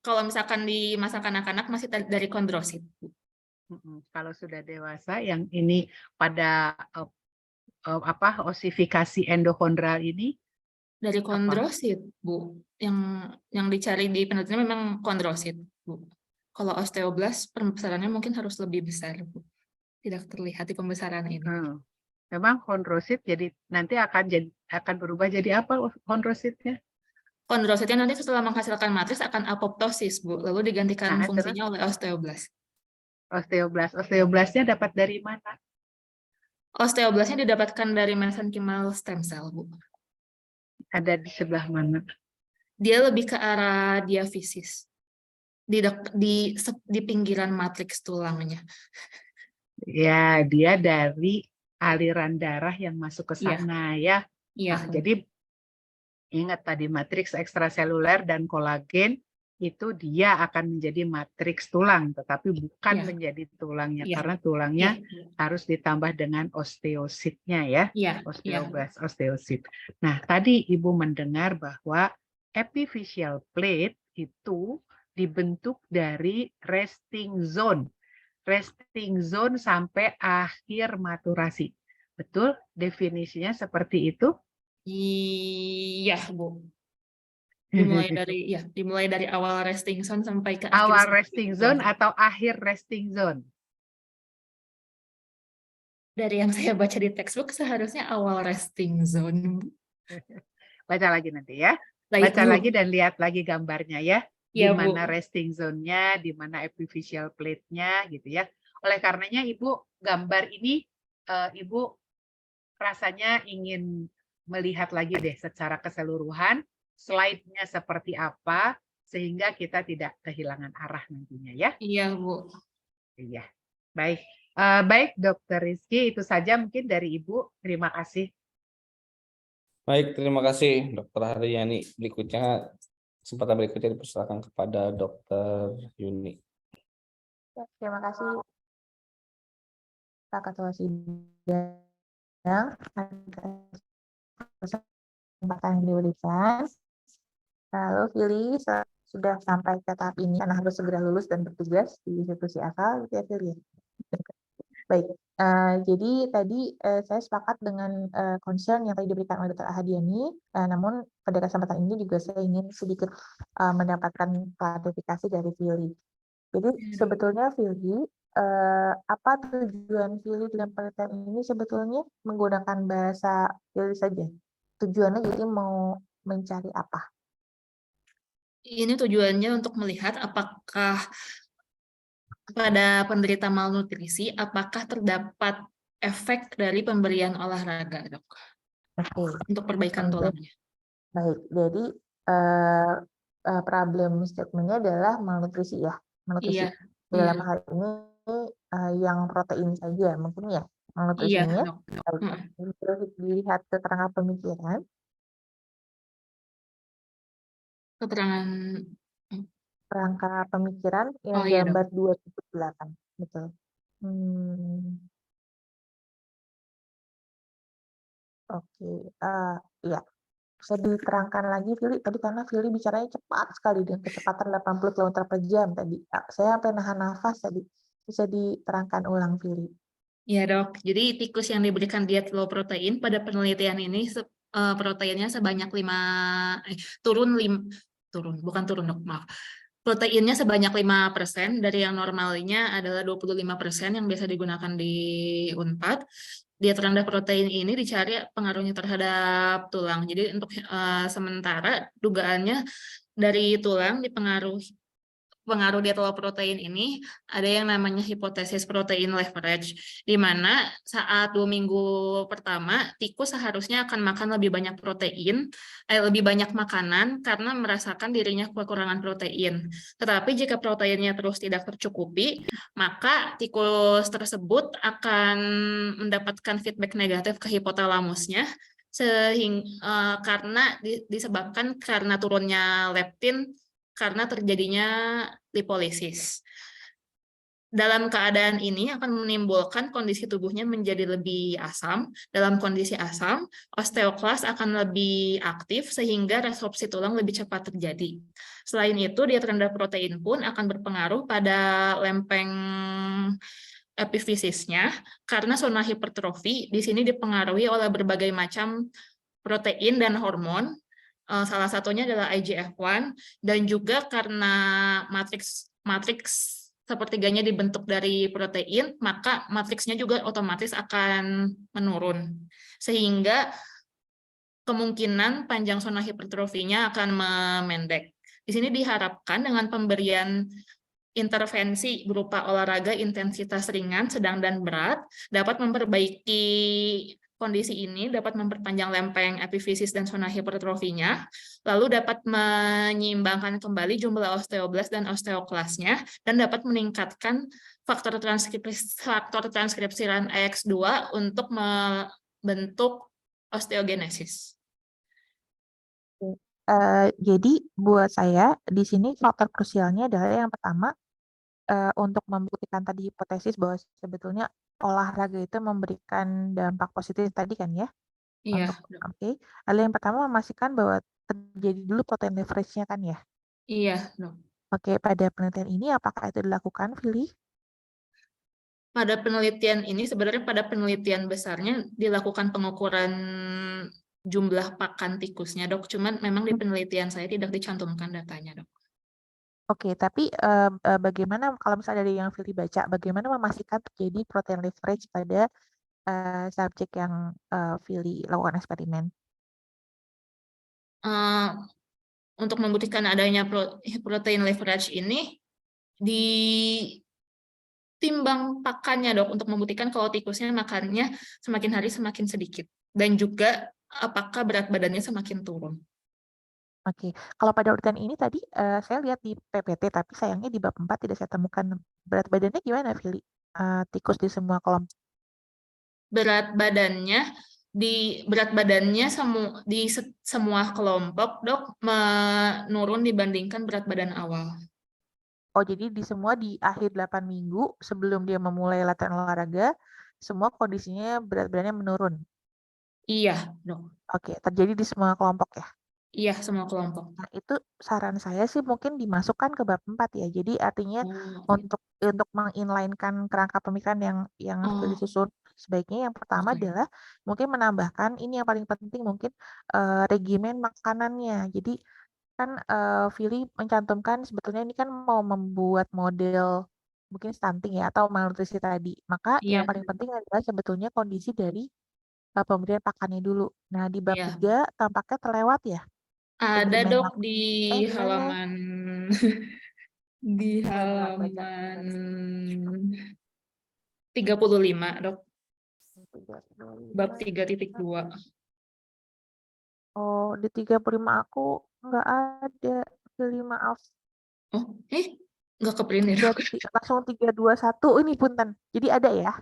Kalau misalkan di masa kanak-kanak masih dari kondrosit. Kalau sudah dewasa, yang ini pada osifikasi endochondral ini dari kondrosit, Bu. Yang dicari di penelitian memang kondrosit, Bu. Kalau osteoblast pembesarannya mungkin harus lebih besar, Bu. Tidak terlihat di pembesaran ini. Memang kondrosit jadi nanti akan berubah jadi apa kondrositnya? Kondrositnya nanti setelah menghasilkan matriks akan apoptosis, Bu. Lalu digantikan fungsinya oleh osteoblast. Osteoblastnya dapat dari mana? Osteoblasnya didapatkan dari mesenchymal stem cell, Bu. Ada di sebelah mana? Dia lebih ke arah diafisis. Di pinggiran matriks tulangnya. Ya, dia dari aliran darah yang masuk ke Iya. sana ya. Iya, Nah, jadi ingat tadi matriks ekstraseluler dan kolagen itu dia akan menjadi matriks tulang, tetapi bukan Iya. menjadi tulangnya Iya. karena tulangnya Iya. harus ditambah dengan osteositnya ya, Iya. osteoblast, osteosit. Nah, tadi Ibu mendengar bahwa epiphyseal plate itu dibentuk dari resting zone sampai akhir maturasi. Betul? Definisinya seperti itu? Iya, Bu. Dimulai dari awal resting zone sampai ke akhir Awal sampai resting ke zone bawah. atau akhir resting zone? Dari yang saya baca di textbook seharusnya awal resting zone. Baca lagi nanti ya. Baik, Baca Bu. lagi dan lihat lagi gambarnya ya. Di Ya, mana Bu. resting zone-nya, di mana epiphyseal plate-nya gitu ya. Oleh karenanya Ibu gambar ini Ibu rasanya ingin melihat lagi deh secara keseluruhan slide-nya seperti apa sehingga kita tidak kehilangan arah nantinya ya. Iya, Bu. Iya. Baik. Baik Dokter Rizky, itu saja mungkin dari Ibu. Terima kasih. Baik, terima kasih Dokter Haryani. Kesempatan berikutnya dipersilakan kepada Dokter Yuni. Ya, terima kasih Pak Ketua Sidang atas kesempatan yang diberikan. Lalu Fili sudah sampai ke tahap ini karena harus segera lulus dan bertugas di institusi asal, gitu ya Fili. Baik, jadi tadi saya sepakat dengan concern yang tadi diberikan oleh Dr. Ahadiani, namun pada kesempatan ini juga saya ingin sedikit mendapatkan klarifikasi dari Fili. Jadi sebetulnya Fili, apa tujuan Fili dalam penelitian ini sebetulnya menggunakan bahasa Fili saja? Tujuannya jadi mau mencari apa? Ini tujuannya untuk melihat apakah pada penderita malnutrisi, apakah terdapat efek dari pemberian olahraga, Dok, Oke. untuk perbaikan tulangnya. Baik, jadi problem statement-nya adalah malnutrisi ya, malnutrisi. Iya. Dalam hal ini yang protein saja mungkin ya Iya, malnutrisinya. Dok. Terus dilihat keterangan pemikiran. Keterangan Rangka pemikiran yang iya, gambar 2.8, betul. Oke, ya. Bisa diterangkan lagi, Fili, tadi karena Fili bicaranya cepat sekali dengan kecepatan 80 km per jam tadi. Saya sampai nahan nafas tadi. Bisa diterangkan ulang, Fili. Iya, Dok. Jadi tikus yang diberikan diet low protein pada penelitian ini proteinnya sebanyak bukan turun, Dok, maaf. Proteinnya sebanyak 5% dari yang normalnya adalah 25% yang biasa digunakan di UNPAD. Diet rendah protein ini dicari pengaruhnya terhadap tulang. Jadi untuk sementara dugaannya dari tulang pengaruh diet low protein ini ada yang namanya hipotesis protein leverage, di mana saat 2 minggu pertama tikus seharusnya akan makan lebih banyak lebih banyak makanan karena merasakan dirinya kekurangan protein. Tetapi jika proteinnya terus tidak tercukupi, maka tikus tersebut akan mendapatkan feedback negatif ke hipotalamusnya karena disebabkan karena turunnya leptin karena terjadinya lipolisis. Dalam keadaan ini akan menimbulkan kondisi tubuhnya menjadi lebih asam. Dalam kondisi asam, osteoklas akan lebih aktif sehingga resorpsi tulang lebih cepat terjadi. Selain itu, diet rendah protein pun akan berpengaruh pada lempeng epifisisnya karena zona hipertrofi di sini dipengaruhi oleh berbagai macam protein dan hormon. Salah satunya adalah IGF-1 dan juga karena matriks sepertiganya dibentuk dari protein, maka matriksnya juga otomatis akan menurun. Sehingga kemungkinan panjang zona hipertrofinya akan memendek. Di sini diharapkan dengan pemberian intervensi berupa olahraga intensitas ringan, sedang, dan berat dapat memperbaiki kondisi ini, dapat memperpanjang lempeng epifisis dan zona hipertrofinya, lalu dapat menyeimbangkan kembali jumlah osteoblast dan osteoklasnya, dan dapat meningkatkan faktor transkripsiran AX2 untuk membentuk osteogenesis. Jadi buat saya di sini faktor krusialnya adalah yang pertama untuk membuktikan tadi hipotesis bahwa sebetulnya olahraga itu memberikan dampak positif tadi kan ya. Iya, Oke. Lalu yang pertama memastikan bahwa terjadi dulu protein leverage-nya kan ya. iya, dok. Oke, pada penelitian ini apakah itu dilakukan, Vili? Pada penelitian ini, sebenarnya pada penelitian besarnya dilakukan pengukuran jumlah pakan tikusnya, dok. Cuman memang di penelitian saya tidak dicantumkan datanya, dok. Oke, tapi bagaimana kalau misalnya dari yang Vili baca, bagaimana memastikan terjadi protein leverage pada subjek yang Vili lakukan eksperimen? Untuk membuktikan adanya protein leverage ini, ditimbang pakannya, dok, untuk membuktikan kalau tikusnya makannya semakin hari semakin sedikit. Dan juga apakah berat badannya semakin turun. Oke, kalau pada urutan ini tadi saya lihat di PPT, tapi sayangnya di bab 4 tidak saya temukan berat badannya gimana, Vili? Tikus di semua kelompok. Berat badannya di semua kelompok, dok, menurun dibandingkan berat badan awal. Oh, jadi di semua di akhir 8 minggu sebelum dia memulai latihan olahraga, semua kondisinya berat badannya menurun. Iya, dok. Oke, terjadi di semua kelompok ya. Iya, semua kelompok. Nah, itu saran saya sih mungkin dimasukkan ke bab 4 ya. Jadi artinya Oh, untuk menginline-kan kerangka pemikiran yang oh, disusun, sebaiknya yang pertama oke. adalah mungkin menambahkan ini yang paling penting mungkin regimen makanannya. Jadi kan Vili mencantumkan sebetulnya ini kan mau membuat model mungkin stunting ya atau malnutrisi tadi. Maka yang Iya, paling penting adalah sebetulnya kondisi dari pemberian pakannya dulu. Nah, di bab iya. 3 tampaknya terlewat ya. Ada, Regimen dok, di gimana? halaman di Saya baca. halaman 35, dok. Bab 3.2. Oh, di 35 aku nggak ada. Vili, maaf. Oh, nggak ke print ya, dok? Langsung 321 ini punten. Jadi ada ya?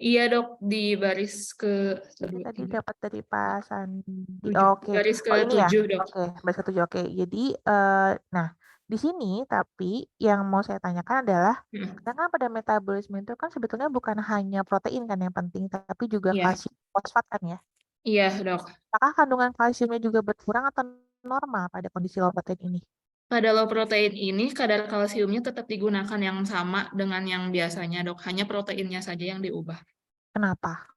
Iya, dok, di baris ke Ini tadi 3. dapat dari Pak Sandi. 7. Oke. Baris Oh, ini ya? ke-7, dok. Oke, baris ke-7. Oke. Jadi, nah, di sini tapi yang mau saya tanyakan adalah, karena kan pada metabolisme itu kan sebetulnya bukan hanya protein kan yang penting, tapi juga Iya, kalsium fosfat kan ya. iya, dok. Apakah kandungan kalsiumnya juga berkurang atau normal pada kondisi low protein ini? Pada low protein ini, kadar kalsiumnya tetap digunakan yang sama dengan yang biasanya, dok. Hanya proteinnya saja yang diubah. Kenapa?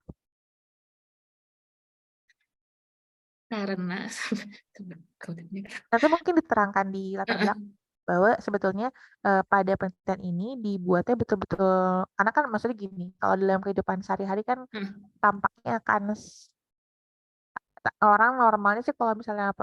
Karena Nanti mungkin diterangkan di latar belakang bahwa sebetulnya pada penelitian ini dibuatnya betul-betul, karena kan maksudnya gini, kalau dalam kehidupan sehari-hari kan tampaknya kan orang normalnya sih kalau misalnya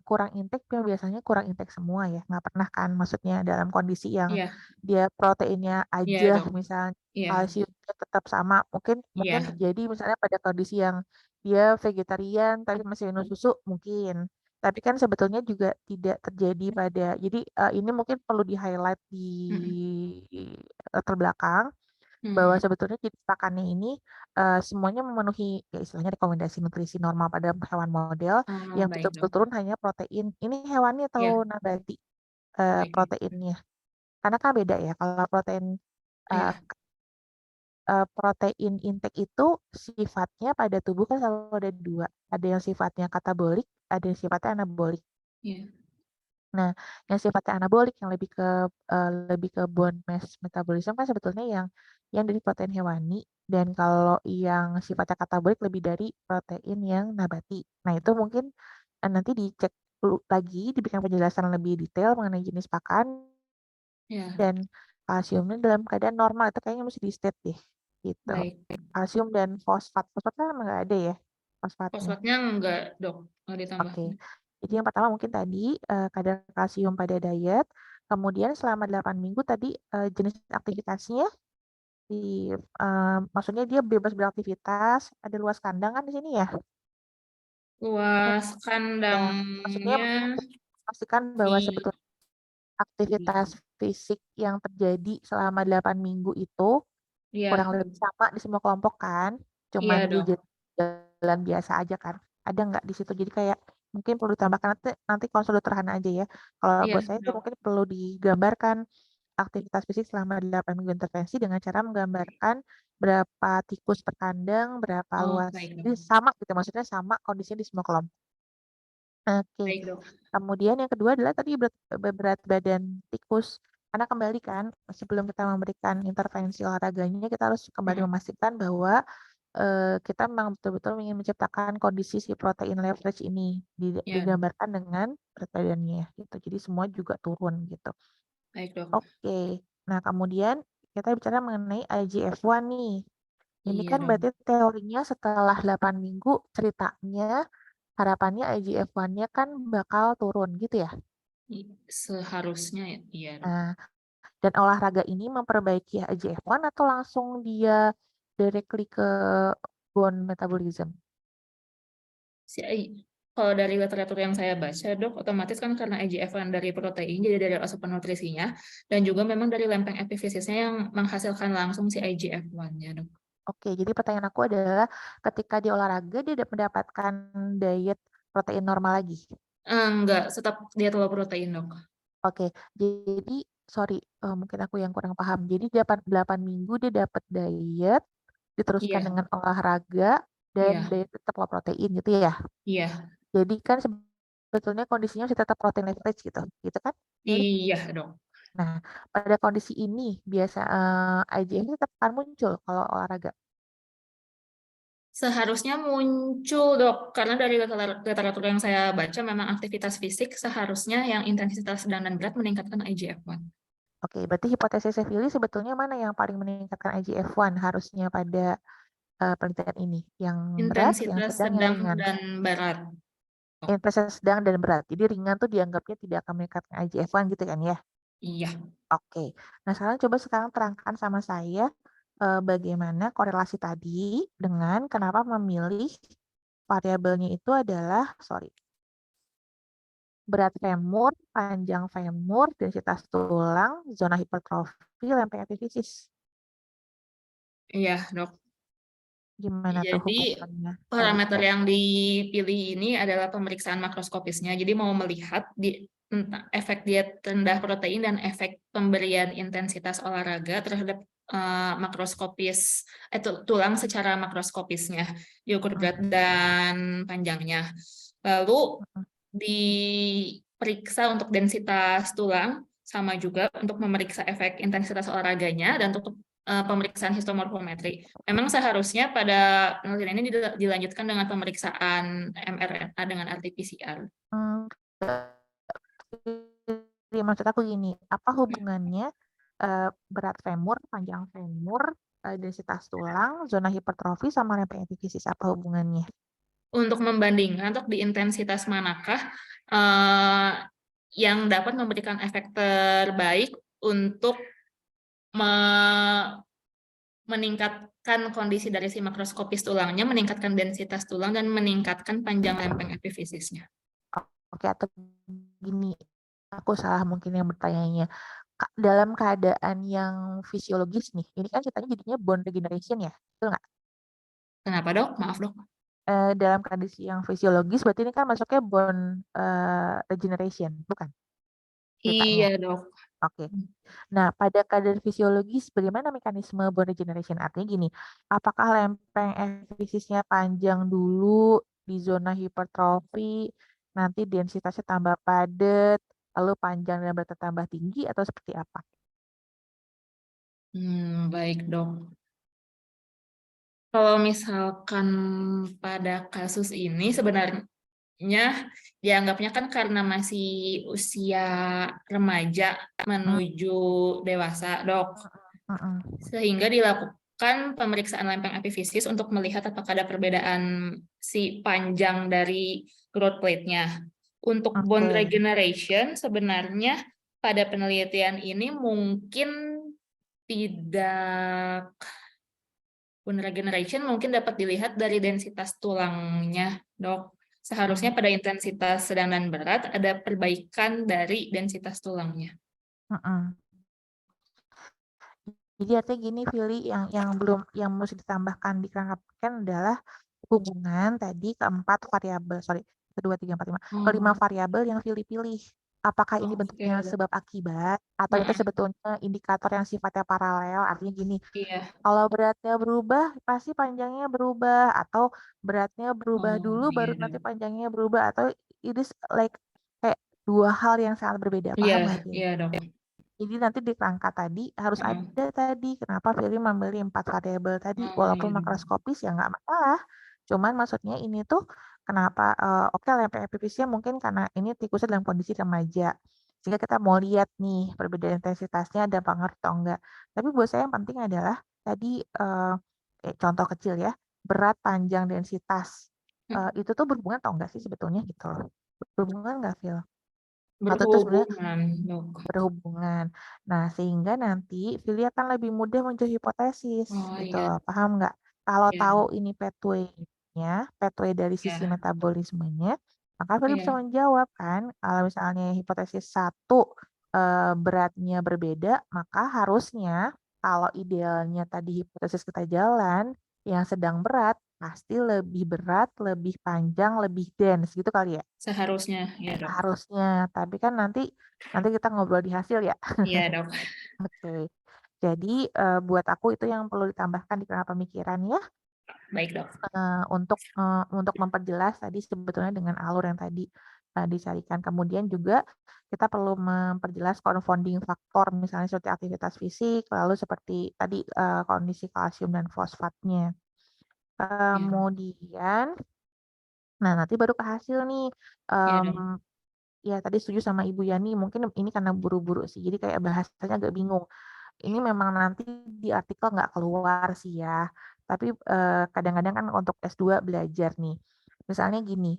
kurang intake, biasanya kurang intake semua ya, nggak pernah kan maksudnya dalam kondisi yang Iya, dia proteinnya iya, aja dok. misalnya Iya, kalsiumnya tetap sama, mungkin iya, terjadi misalnya pada kondisi yang dia vegetarian tapi masih minum susu mungkin, tapi kan sebetulnya juga tidak terjadi pada, jadi ini mungkin perlu di highlight di latar belakang bahwa sebetulnya jenis pakannya ini semuanya memenuhi ya istilahnya rekomendasi nutrisi normal pada hewan model yang baik, betul-betul dok. turun hanya protein. Ini hewani Iya, atau nabati baik. proteinnya? Karena kan beda ya. Kalau Iya, protein intake itu sifatnya pada tubuh kan selalu ada dua. Ada yang sifatnya katabolik, ada yang sifatnya anabolik. iya, Nah, yang sifatnya anabolik yang lebih ke bone mass metabolism kan sebetulnya yang dari protein hewani, dan kalau yang sifatnya katabolik lebih dari protein yang nabati. Nah, itu mungkin nanti dicek lagi, diberikan penjelasan lebih detail mengenai jenis pakan iya, dan kalsiumnya dalam keadaan normal. Itu kayaknya mesti di state deh, gitu. baik. Kalsium dan fosfat. Fosfat kan nggak ada ya fosfatnya. Fosfatnya enggak, dok, nggak ditambah. Oke. Jadi yang pertama mungkin tadi kadar kalsium pada diet, Kemudian selama 8 minggu tadi jenis aktivitasnya maksudnya dia bebas beraktivitas, ada luas kandang kan di sini ya? Luas Maksudnya kandangnya pastikan bahwa di sebetulnya aktivitas fisik yang terjadi selama 8 minggu itu kurang iya, lebih sama di semua kelompok kan, iya cuman dia dong. jalan biasa aja kan. Ada nggak di situ? Jadi kayak mungkin perlu ditambahkan nanti kalau sederhana aja ya. Kalau Iya buat saya sih dong. mungkin perlu digambarkan aktivitas fisik selama 8 minggu intervensi dengan cara menggambarkan berapa tikus per kandang, berapa Oh, luas. baik Jadi dong. sama gitu, maksudnya sama kondisinya di semua kelompok. Oke. Baik dong. Kemudian yang kedua adalah tadi berat badan tikus. Karena kembali kan, sebelum kita memberikan intervensi olahraganya, kita harus kembali memastikan bahwa kita memang betul-betul ingin menciptakan kondisi si protein leverage ini Ya, digambarkan dengan berat badannya gitu. Jadi semua juga turun gitu. baik dong. Oke. Nah, kemudian kita bicara mengenai IGF-1 nih. Ini Iya kan dong. berarti teorinya setelah 8 minggu ceritanya harapannya IGF-1-nya kan bakal turun gitu ya. Seharusnya ya, iya dong. Nah, dan olahraga ini memperbaiki IGF-1 atau langsung dia directly ke bone metabolism? Kalau dari literatur yang saya baca, Dok, otomatis kan karena IGF-1 dari protein, jadi dari asupan nutrisinya, dan juga memang dari lempeng epifisisnya yang menghasilkan langsung si IGF-1-nya, Dok. Oke, jadi pertanyaan aku adalah ketika di olahraga dia mendapatkan diet protein normal lagi. Enggak, tetap diet low protein, Dok. Oke, jadi sorry, mungkin aku yang kurang paham. Jadi 8 minggu dia dapat diet, diteruskan Iya, dengan olahraga, dan iya, diet tetap low protein gitu ya. iya, Jadi kan sebetulnya kondisinya masih tetap protein leverage gitu, gitu kan? Lili? iya, Dok. Nah, pada kondisi ini biasa IGF tetap akan muncul kalau olahraga. Seharusnya muncul, Dok, karena dari literatur yang saya baca, memang aktivitas fisik seharusnya yang intensitas sedang dan berat meningkatkan IGF-1. Oke, berarti hipotesis Willy sebetulnya mana yang paling meningkatkan IGF-1 harusnya pada penelitian ini? Yang berat, yang Intensitas sedang, yang sedang ringan? dan berat. Intensitas sedang dan berat. Jadi ringan tuh dianggapnya tidak akan meningkatkan IGF-1 gitu kan ya? Iya. Oke. Nah, sekarang terangkan sama saya bagaimana korelasi tadi dengan kenapa memilih variabelnya itu adalah, berat femur, panjang femur, densitas tulang, zona hipertrofi, lempeng epifisis. Iya, Dok. Gimana tuh Jadi hubungannya? Saya parameter lupa. yang dipilih ini adalah pemeriksaan makroskopisnya. Jadi mau melihat tentang efek diet rendah protein dan efek pemberian intensitas olahraga terhadap makroskopis tulang secara makroskopisnya, diukur berat dan panjangnya. Lalu diperiksa untuk densitas tulang, sama juga untuk memeriksa efek intensitas olahraganya dan untuk pemeriksaan histomorfometri. Memang seharusnya pada penelitian ini dilanjutkan dengan pemeriksaan mRNA dengan RT-PCR. Jadi maksud aku gini, apa hubungannya berat femur, panjang femur, densitas tulang, zona hipertrofi sama lempeng epifisis, apa hubungannya? Untuk membandingkan untuk di intensitas manakah yang dapat memberikan efek terbaik untuk meningkatkan kondisi dari si makroskopis tulangnya, meningkatkan densitas tulang, dan meningkatkan panjang lempeng epifisisnya. Oke, atau gini, aku salah mungkin yang bertanyanya. Dalam keadaan yang fisiologis nih, ini kan ceritanya jadinya bone regeneration ya, betul nggak? Kenapa, Dok? Maaf, Dok. Dalam kondisi yang fisiologis, berarti ini kan masuknya bone regeneration, bukan? Ceritanya. Iya, Dok. Oke. Nah, pada keadaan fisiologis, bagaimana mekanisme bone regeneration? Artinya gini, apakah lempeng epifisisnya panjang dulu di zona hipertrofi, nanti densitasnya tambah padat, lalu panjang dan berat tambah tinggi, atau seperti apa? Baik, Dok. Kalau misalkan pada kasus ini sebenarnya dianggapnya kan karena masih usia remaja menuju dewasa, Dok. Sehingga dilakukan pemeriksaan lempeng epifisis untuk melihat apakah ada perbedaan si panjang dari growth plate-nya. Untuk bone Oke. regeneration sebenarnya pada penelitian ini mungkin tidak bone regeneration mungkin dapat dilihat dari densitas tulangnya, Dok. Seharusnya pada intensitas sedang dan berat ada perbaikan dari densitas tulangnya. Mm-mm. Jadi artinya gini, Vili, yang mesti ditambahkan dikatakan adalah hubungan tadi keempat variabel, kedua, tiga, empat, lima, kelima variabel yang Vili pilih. Apakah ini bentuknya Oke. sebab akibat atau itu sebetulnya indikator yang sifatnya paralel? Artinya gini, Iya. kalau beratnya berubah, pasti panjangnya berubah, atau beratnya berubah dulu, baru Iya. nanti panjangnya berubah, atau it is like kayak dua hal yang sangat berbeda. Paham nggak, Vili? Iya, Dok. Jadi nanti di kerangka tadi harus ada tadi. Kenapa Vili memilih 4 variabel tadi? Walaupun Iya. makroskopis ya nggak masalah. Cuman maksudnya ini tuh kenapa oke lempe epifisinya mungkin karena ini tikusnya dalam kondisi remaja. Sehingga kita mau lihat nih perbedaan intensitasnya ada pengaruh atau enggak. Tapi buat saya yang penting adalah tadi contoh kecil ya, berat, panjang, densitas. Itu tuh berhubungan atau enggak sih sebetulnya gitu loh. Berhubungan nggak, Phil? Atau itu sebenarnya Berhubungan, Dok. berhubungan. Nah, sehingga nanti Vili akan lebih mudah menjadi hipotesis Oh, gitu iya. loh. Paham nggak? Kalau Iya. tahu ini pathway dari sisi Iya. metabolismenya, maka Vili bisa Iya. menjawab kan. Kalau misalnya hipotesis 1 beratnya berbeda, maka harusnya kalau idealnya tadi hipotesis kita jalan, yang sedang berat pasti lebih berat, lebih panjang, lebih dense gitu kali ya. Seharusnya, ya, Dok. Harusnya, tapi kan nanti kita ngobrol di hasil ya. Iya, Dok. Oke. Jadi buat aku itu yang perlu ditambahkan di kerangka pemikiran ya, Baik, Dok. untuk memperjelas tadi sebetulnya dengan alur yang tadi dicarikan. Kemudian juga kita perlu memperjelas confounding faktor, misalnya seperti aktivitas fisik, lalu seperti tadi kondisi kalsium dan fosfatnya. Kemudian, nah nanti baru ke hasil nih. Iya, Dok. Ya tadi setuju sama Ibu Yani, mungkin ini karena buru-buru sih, jadi kayak bahasanya agak bingung. Ini memang nanti di artikel nggak keluar sih ya, tapi kadang-kadang kan untuk S2 belajar nih. Misalnya gini,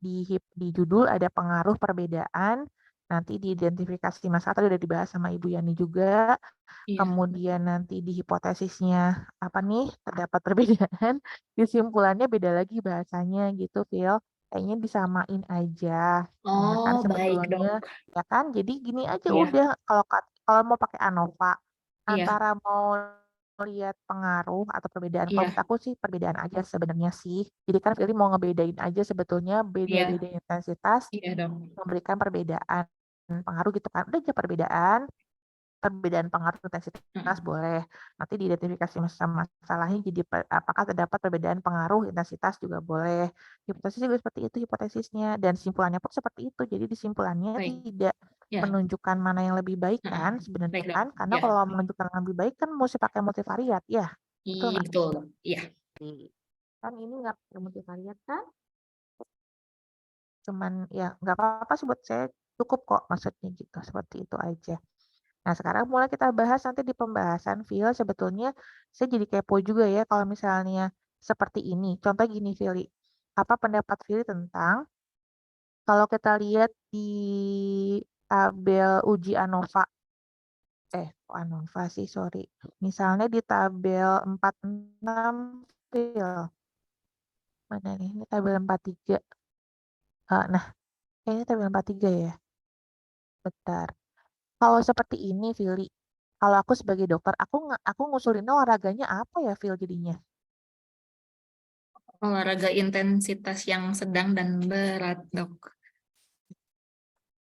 di judul ada pengaruh perbedaan, nanti diidentifikasi masalah, tadi udah dibahas sama Ibu Yani juga, Iya. kemudian nanti di hipotesisnya apa nih, terdapat perbedaan, kesimpulannya beda lagi bahasanya gitu, Phil. Kayaknya disamain aja. Ya kan Oh, baik, sebetulnya Dok. ya kan, jadi gini aja Iya. udah, kalau mau pakai ANOVA Iya. antara mau lihat pengaruh atau perbedaan, kalau Iya. menurut aku sih perbedaan aja sebenarnya sih. Jadi kan Firly mau ngebedain aja sebetulnya Iya. beda-beda intensitas Iya, Dok. memberikan perbedaan pengaruh gitu kan. Udah aja perbedaan pengaruh intensitas boleh. Nanti diidentifikasi masalahnya jadi apakah terdapat perbedaan pengaruh intensitas juga boleh. Hipotesis juga seperti itu hipotesisnya, dan simpulannya pun seperti itu. Jadi disimpulannya Baik. tidak Ya. menunjukkan mana yang lebih baik kan sebenarnya Baik, Dok. kan, karena Ya. kalau menunjukkan yang lebih baik kan mesti pakai multivariat ya. Betul Iya, nggak? betul, Dok. Iya. Kan ini nggak pakai multivariat kan? Cuman ya nggak apa-apa sih buat saya, cukup kok maksudnya gitu, seperti itu aja. Nah, sekarang mulai kita bahas nanti di pembahasan, Phil. Sebetulnya saya jadi kepo juga ya kalau misalnya seperti ini. Contoh gini, Phil. Apa pendapat Phil tentang kalau kita lihat di tabel uji ANOVA. ANOVA sih, sorry. Misalnya di tabel 46, Phil. Mana nih? Ini tabel 43. Nah, ini tabel 43 ya. Bentar. Kalau seperti ini, Vili, kalau aku sebagai dokter, aku ngusulinnya olahraganya apa ya, Phil, jadinya? Olahraga intensitas yang sedang dan berat, Dok.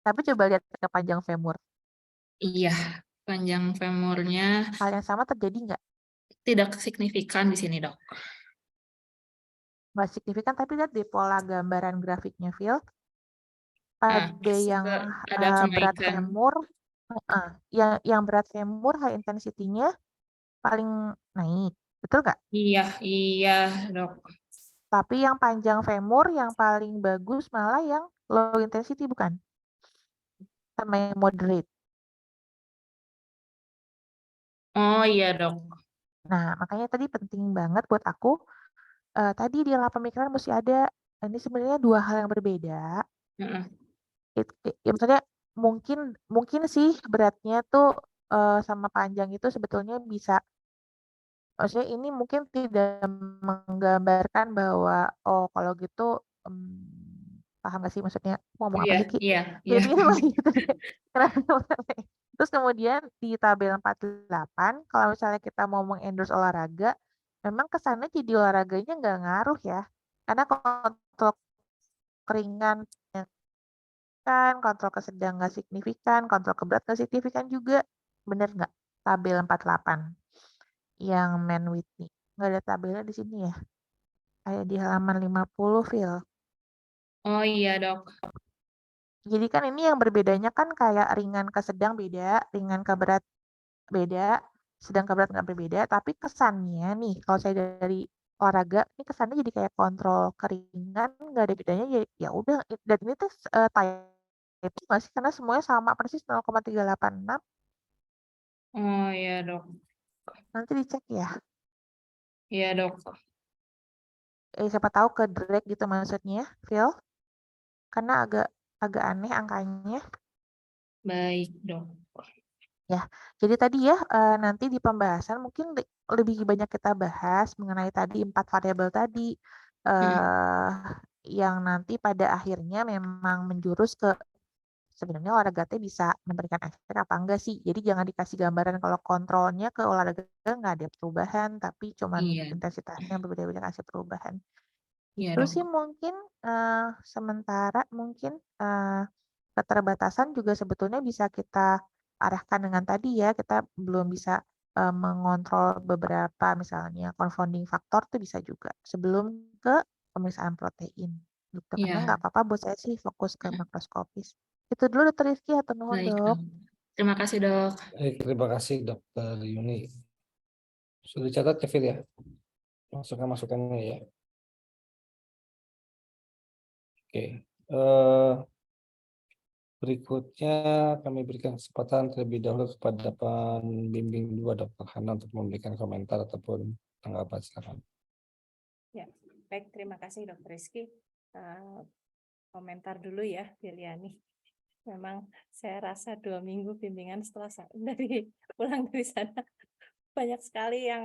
Tapi coba lihat ke panjang femur. Iya, panjang femurnya Hal yang sama terjadi nggak? tidak signifikan di sini, Dok. Nggak signifikan, tapi lihat di pola gambaran grafiknya, Phil. Pada yang ada berat kenaikan. femur, yang berat femur high intensity-nya paling naik. Betul nggak? Iya, Dok. Tapi yang panjang femur yang paling bagus malah yang low intensity, bukan? Sama yang moderate. Oh iya, Dok. Nah, makanya tadi penting banget buat aku, tadi di dalam pemikiran mesti ada, ini sebenarnya dua hal yang berbeda. Ya, maksudnya mungkin sih beratnya tuh sama panjang itu sebetulnya bisa, maksudnya ini mungkin tidak menggambarkan bahwa oh kalau gitu paham gak sih maksudnya ngomong apa Iya, sih Ki? iya, iya. Jadi gitu deh. Terus kemudian di tabel 48 kalau misalnya kita mau mengendorse olahraga, memang kesannya jadi olahraganya nggak ngaruh ya, karena kontrol ringan kan, kontrol ke sedang nggak signifikan, kontrol ke berat nggak signifikan juga. Bener nggak? Tabel 48 yang Man Whitney. Nggak ada tabelnya di sini ya? Kayak di halaman 50, Phil. Oh iya, Dok. Jadi kan ini yang berbedanya kan kayak ringan ke sedang beda, ringan ke berat beda, sedang ke berat nggak berbeda, tapi kesannya nih kalau saya dari olahraga, ini kesannya jadi kayak kontrol keringan, nggak ada bedanya, ya udah. Dan ini tuh type nggak sih? Karena semuanya sama persis 0,386. Oh iya, Dok. Nanti dicek ya. Iya, Dok. Siapa tahu ke drag gitu maksudnya, Phil. Karena agak aneh angkanya. Baik, Dok. Ya, jadi tadi ya nanti di pembahasan mungkin lebih banyak kita bahas mengenai tadi 4 variabel tadi yang nanti pada akhirnya memang menjurus ke sebenarnya olahraga teh bisa memberikan efek apa enggak sih. Jadi jangan dikasih gambaran kalau kontrolnya ke olahraga nggak ada perubahan, tapi cuman Iya, intensitasnya berbeda-beda kasih perubahan. iya, Itu Dok. sih mungkin sementara mungkin keterbatasan juga sebetulnya bisa kita arahkan dengan tadi ya, kita belum bisa mengontrol beberapa misalnya confounding faktor tuh bisa juga sebelum ke pemeriksaan protein gitu. Karena Iya, nggak apa-apa buat saya sih fokus ke makroskopis. Itu dulu Dokter Rizky atau nuhun baik, Dok. Dok. Terima kasih, Dok. Baik, terima kasih Dokter Yuni. Sudah dicatat ya, Phil ya? Masukan-masukannya ya. Oke. Berikutnya kami berikan kesempatan terlebih dahulu kepada pembimbing 2 Dr. Hana untuk memberikan komentar ataupun tanggapan. Silakan. Ya, baik, terima kasih Dr. Rizky. Komentar dulu ya, Filiani. Memang saya rasa 2 minggu bimbingan setelah pulang dari sana banyak sekali yang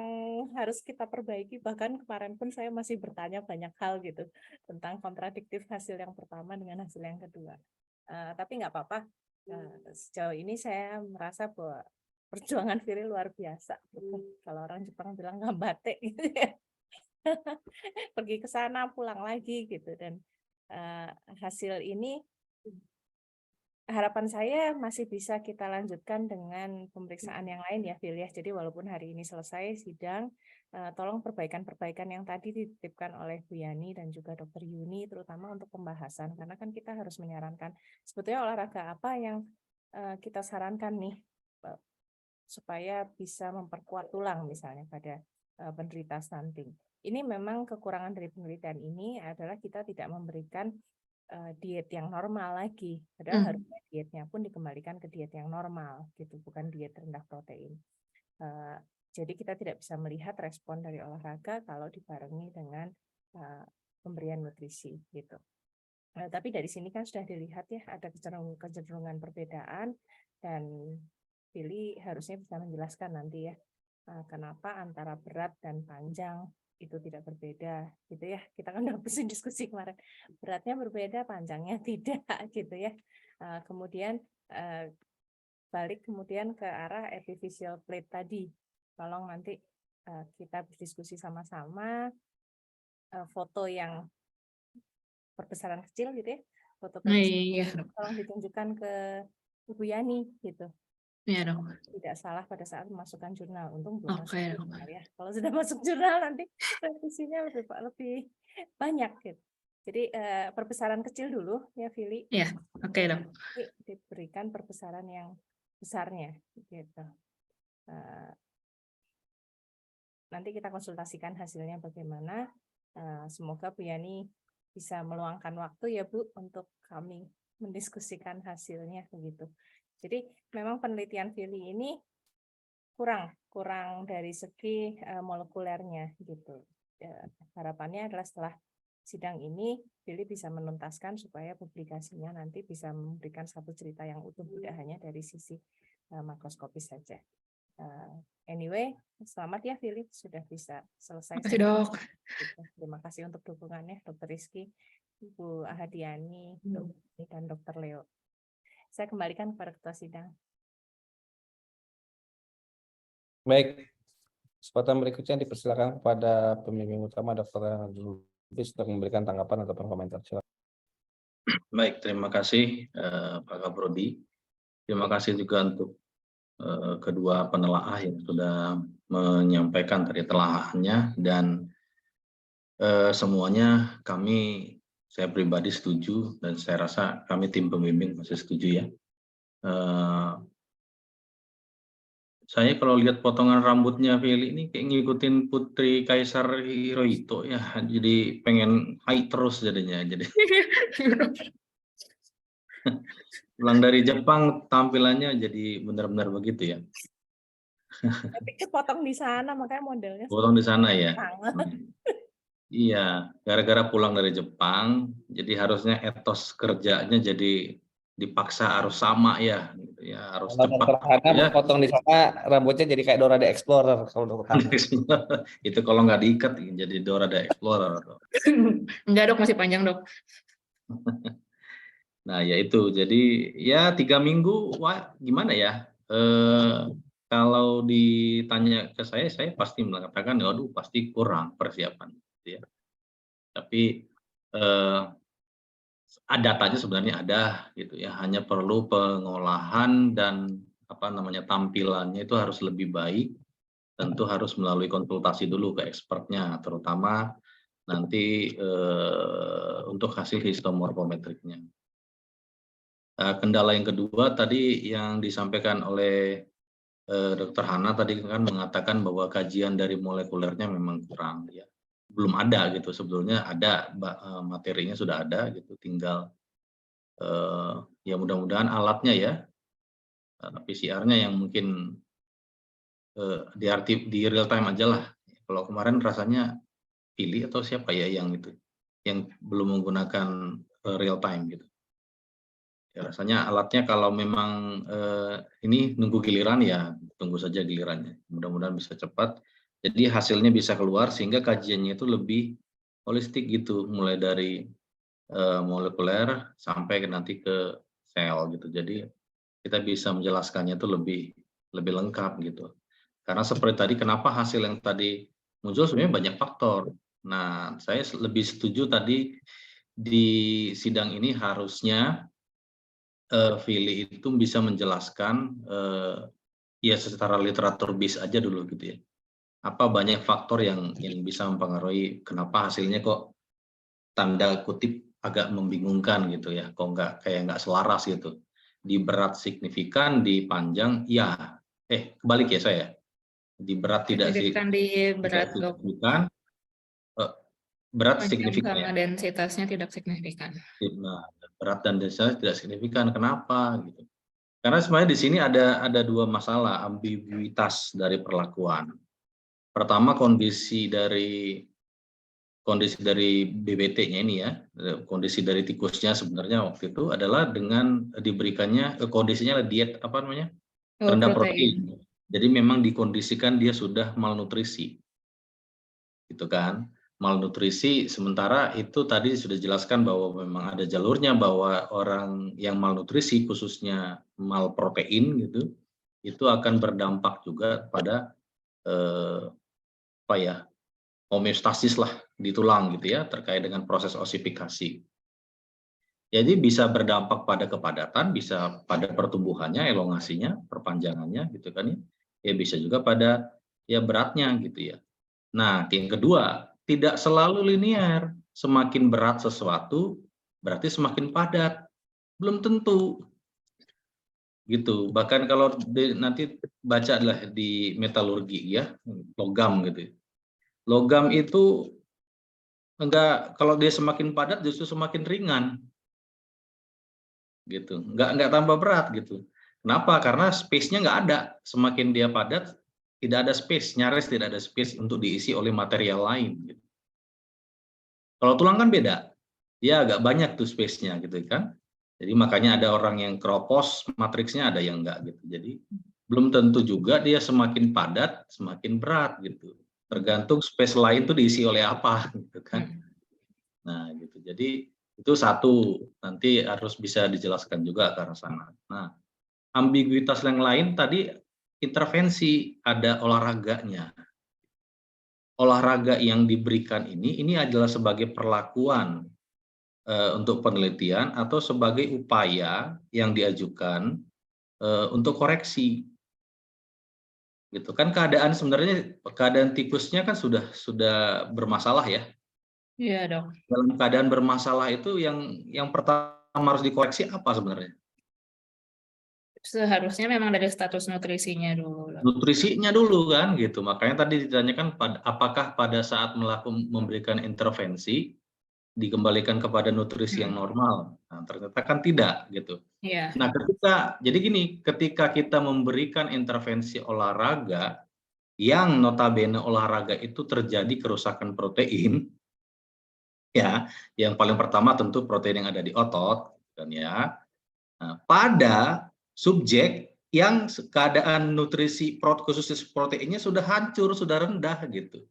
harus kita perbaiki. Bahkan kemarin pun saya masih bertanya banyak hal gitu tentang kontradiktif hasil yang pertama dengan hasil yang kedua. Tapi nggak apa-apa. Sejauh ini saya merasa bahwa perjuangan Fili luar biasa. Kalau orang Jepang bilang ngambate gitu ya. Pergi ke sana pulang lagi gitu, dan hasil ini harapan saya masih bisa kita lanjutkan dengan pemeriksaan yang lain ya, Phil ya. Jadi walaupun hari ini selesai sidang, tolong perbaikan-perbaikan yang tadi dititipkan oleh Bu Yani dan juga Dr. Yuni, terutama untuk pembahasan, karena kan kita harus menyarankan sebetulnya olahraga apa yang kita sarankan nih supaya bisa memperkuat tulang misalnya pada penderita stunting. Ini memang kekurangan dari penelitian ini adalah kita tidak memberikan diet yang normal lagi. Padahal harusnya dietnya pun dikembalikan ke diet yang normal, gitu, bukan diet rendah protein. Jadi kita tidak bisa melihat respon dari olahraga kalau dibarengi dengan pemberian nutrisi, gitu. Tapi dari sini kan sudah dilihat ya ada kecenderungan perbedaan, dan Billy harusnya bisa menjelaskan nanti ya kenapa antara berat dan panjang itu tidak berbeda gitu ya. Kita kan udah pusing diskusi kemarin, beratnya berbeda panjangnya tidak gitu ya. Kemudian balik kemudian ke arah epiphyseal plate tadi, tolong nanti kita berdiskusi sama-sama. Foto yang perbesaran kecil gitu ya, foto perbesaran Iya, kecil, Dok. tolong ditunjukkan ke Ibu Yani gitu. Iya, Dok. Tidak salah pada saat memasukkan jurnal. Untung belum masuk Oke, Dok. jurnal ya. Kalau sudah masuk jurnal nanti revisinya lebih banyak gitu. Jadi perbesaran kecil dulu ya, Vili. Iya, oke, Dok. Diberikan perbesaran yang besarnya gitu. Nanti kita konsultasikan hasilnya bagaimana. Semoga Bu Yani bisa meluangkan waktu ya Bu untuk kami mendiskusikan hasilnya begitu. Jadi memang penelitian Vili ini kurang dari segi molekulernya gitu. Harapannya adalah setelah sidang ini Billy bisa menuntaskan supaya publikasinya nanti bisa memberikan satu cerita yang utuh, tidak hanya dari sisi makroskopis saja. Anyway, selamat ya Billy, sudah bisa selesai. Terima kasih, Dok. Terima kasih untuk dukungannya, Dr. Rizky, Ibu Ahadiani, dan Dr. Leo. Saya kembalikan kepada Ketua Sidang. Baik, kesempatan berikutnya dipersilakan kepada pembimbing utama Dr. Lubis untuk memberikan tanggapan ataupun komentar. Silakan. Baik, terima kasih Pak Kaprodi. Terima kasih juga untuk kedua penelaah yang sudah menyampaikan tadi telaahannya, dan semuanya saya pribadi setuju, dan saya rasa kami tim pembimbing masih setuju ya. Saya kalau lihat potongan rambutnya Feli ini kayak ngikutin Putri Kaisar Hirohito ya, jadi pengen high terus jadinya. Jadi pulang dari Jepang tampilannya jadi benar-benar begitu ya. Tapi potong di sana, makanya modelnya Potong di sana ya. sangat. Iya, gara-gara pulang dari Jepang, jadi harusnya etos kerjanya jadi dipaksa harus sama ya, gitu ya, harus Kalau cepat. Dr. Hana Ya. potong di sana rambutnya jadi kayak Dora the Explorer kalau Dr. Hana. Itu kalau nggak diikat jadi Dora the Explorer. Enggak, Dok, masih panjang, Dok. Nah ya itu, jadi ya 3 minggu, wah gimana ya? Kalau ditanya ke saya pasti mengatakan, waduh pasti kurang persiapan. Ya. Tapi datanya sebenarnya ada gitu ya, hanya perlu pengolahan dan tampilannya itu harus lebih baik. Tentu harus melalui konsultasi dulu ke expertnya, terutama nanti untuk hasil histomorfometriknya. Kendala yang kedua tadi yang disampaikan oleh Dr. Hana tadi kan mengatakan bahwa kajian dari molekulernya memang kurang ya. Belum ada gitu, sebetulnya ada materinya sudah ada gitu, tinggal ya mudah-mudahan alatnya ya, PCR-nya yang mungkin di real time aja lah. Kalau kemarin rasanya pilih atau siapa ya yang belum menggunakan real time gitu. Ya, rasanya alatnya kalau memang ini nunggu giliran ya tunggu saja gilirannya. Mudah-mudahan bisa cepat. Jadi hasilnya bisa keluar sehingga kajiannya itu lebih holistik gitu, mulai dari molekuler sampai nanti ke sel gitu. Jadi kita bisa menjelaskannya itu lebih lengkap gitu. Karena seperti tadi, kenapa hasil yang tadi muncul sebenarnya banyak faktor. Nah, saya lebih setuju tadi di sidang ini harusnya Fili itu bisa menjelaskan ya secara literatur bis aja dulu gitu ya. Apa banyak faktor yang bisa mempengaruhi kenapa hasilnya kok tanda kutip agak membingungkan gitu ya, kok nggak selaras gitu. Di berat signifikan, di panjang ya, kebalik ya saya. Di berat tidak Signifikan di berat, Dok. signifikan, berat Panjang signifikan sama ya. densitasnya tidak signifikan. Nah, berat dan densitas tidak signifikan. Kenapa gitu? Karena sebenarnya di sini ada dua masalah ambiguitas dari perlakuan. Pertama kondisi dari BBT-nya ini ya, kondisi dari tikusnya sebenarnya waktu itu adalah dengan diberikannya kondisinya diet rendah protein. Jadi memang dikondisikan dia sudah malnutrisi, gitu kan? Malnutrisi, sementara itu tadi sudah dijelaskan bahwa memang ada jalurnya bahwa orang yang malnutrisi khususnya malprotein gitu, itu akan berdampak juga pada homeostasis lah di tulang gitu ya, terkait dengan proses osifikasi. Jadi bisa berdampak pada kepadatan, bisa pada pertumbuhannya, elongasinya, perpanjangannya gitu kan ya. Ya bisa juga pada ya beratnya gitu ya. Nah, yang kedua, tidak selalu linear. Semakin berat sesuatu berarti semakin padat. Belum tentu. Gitu. Bahkan kalau nanti baca lah di metalurgi ya, logam gitu. Logam itu kalau dia semakin padat justru semakin ringan. Gitu. Enggak tambah berat gitu. Kenapa? Karena space-nya nggak ada. Semakin dia padat, tidak ada space, nyaris tidak ada space untuk diisi oleh material lain. Gitu. Kalau tulang kan beda, dia agak banyak tuh space-nya gitu kan. Jadi makanya ada orang yang keropos matriksnya, ada yang enggak gitu. Jadi belum tentu juga dia semakin padat, semakin berat gitu. Tergantung space lain tuh diisi oleh apa gitu kan. Nah gitu. Jadi itu satu, nanti harus bisa dijelaskan juga ke arah sana. Nah, ambiguitas yang lain tadi intervensi, ada olahraganya. Olahraga yang diberikan ini adalah sebagai perlakuan untuk penelitian atau sebagai upaya yang diajukan untuk koreksi. Gitu kan, sebenarnya keadaan tikusnya kan sudah bermasalah ya. Iya, Dok. Dalam keadaan bermasalah itu yang pertama harus dikoreksi apa sebenarnya? Seharusnya memang dari status nutrisinya dulu, Dok. Nutrisinya dulu kan gitu. Makanya tadi ditanyakan apakah pada saat memberikan intervensi dikembalikan kepada nutrisi yang normal. Nah, ternyata kan tidak gitu. Iya. Nah, jadi gini, ketika kita memberikan intervensi olahraga yang notabene olahraga itu terjadi kerusakan protein, ya, yang paling pertama tentu protein yang ada di otot, kan ya. Nah, pada subjek yang keadaan nutrisi khusus proteinnya sudah hancur, sudah rendah gitu.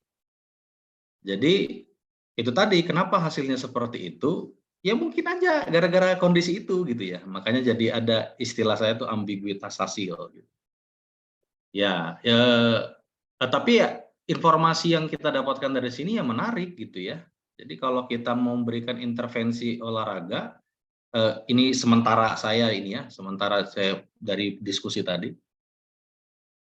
Jadi itu tadi kenapa hasilnya seperti itu? Ya mungkin aja gara-gara kondisi itu gitu ya. Makanya jadi ada istilah saya itu ambiguitas hasil gitu. Ya, tapi ya informasi yang kita dapatkan dari sini ya menarik gitu ya. Jadi kalau kita mau memberikan intervensi olahraga, ini sementara saya dari diskusi tadi.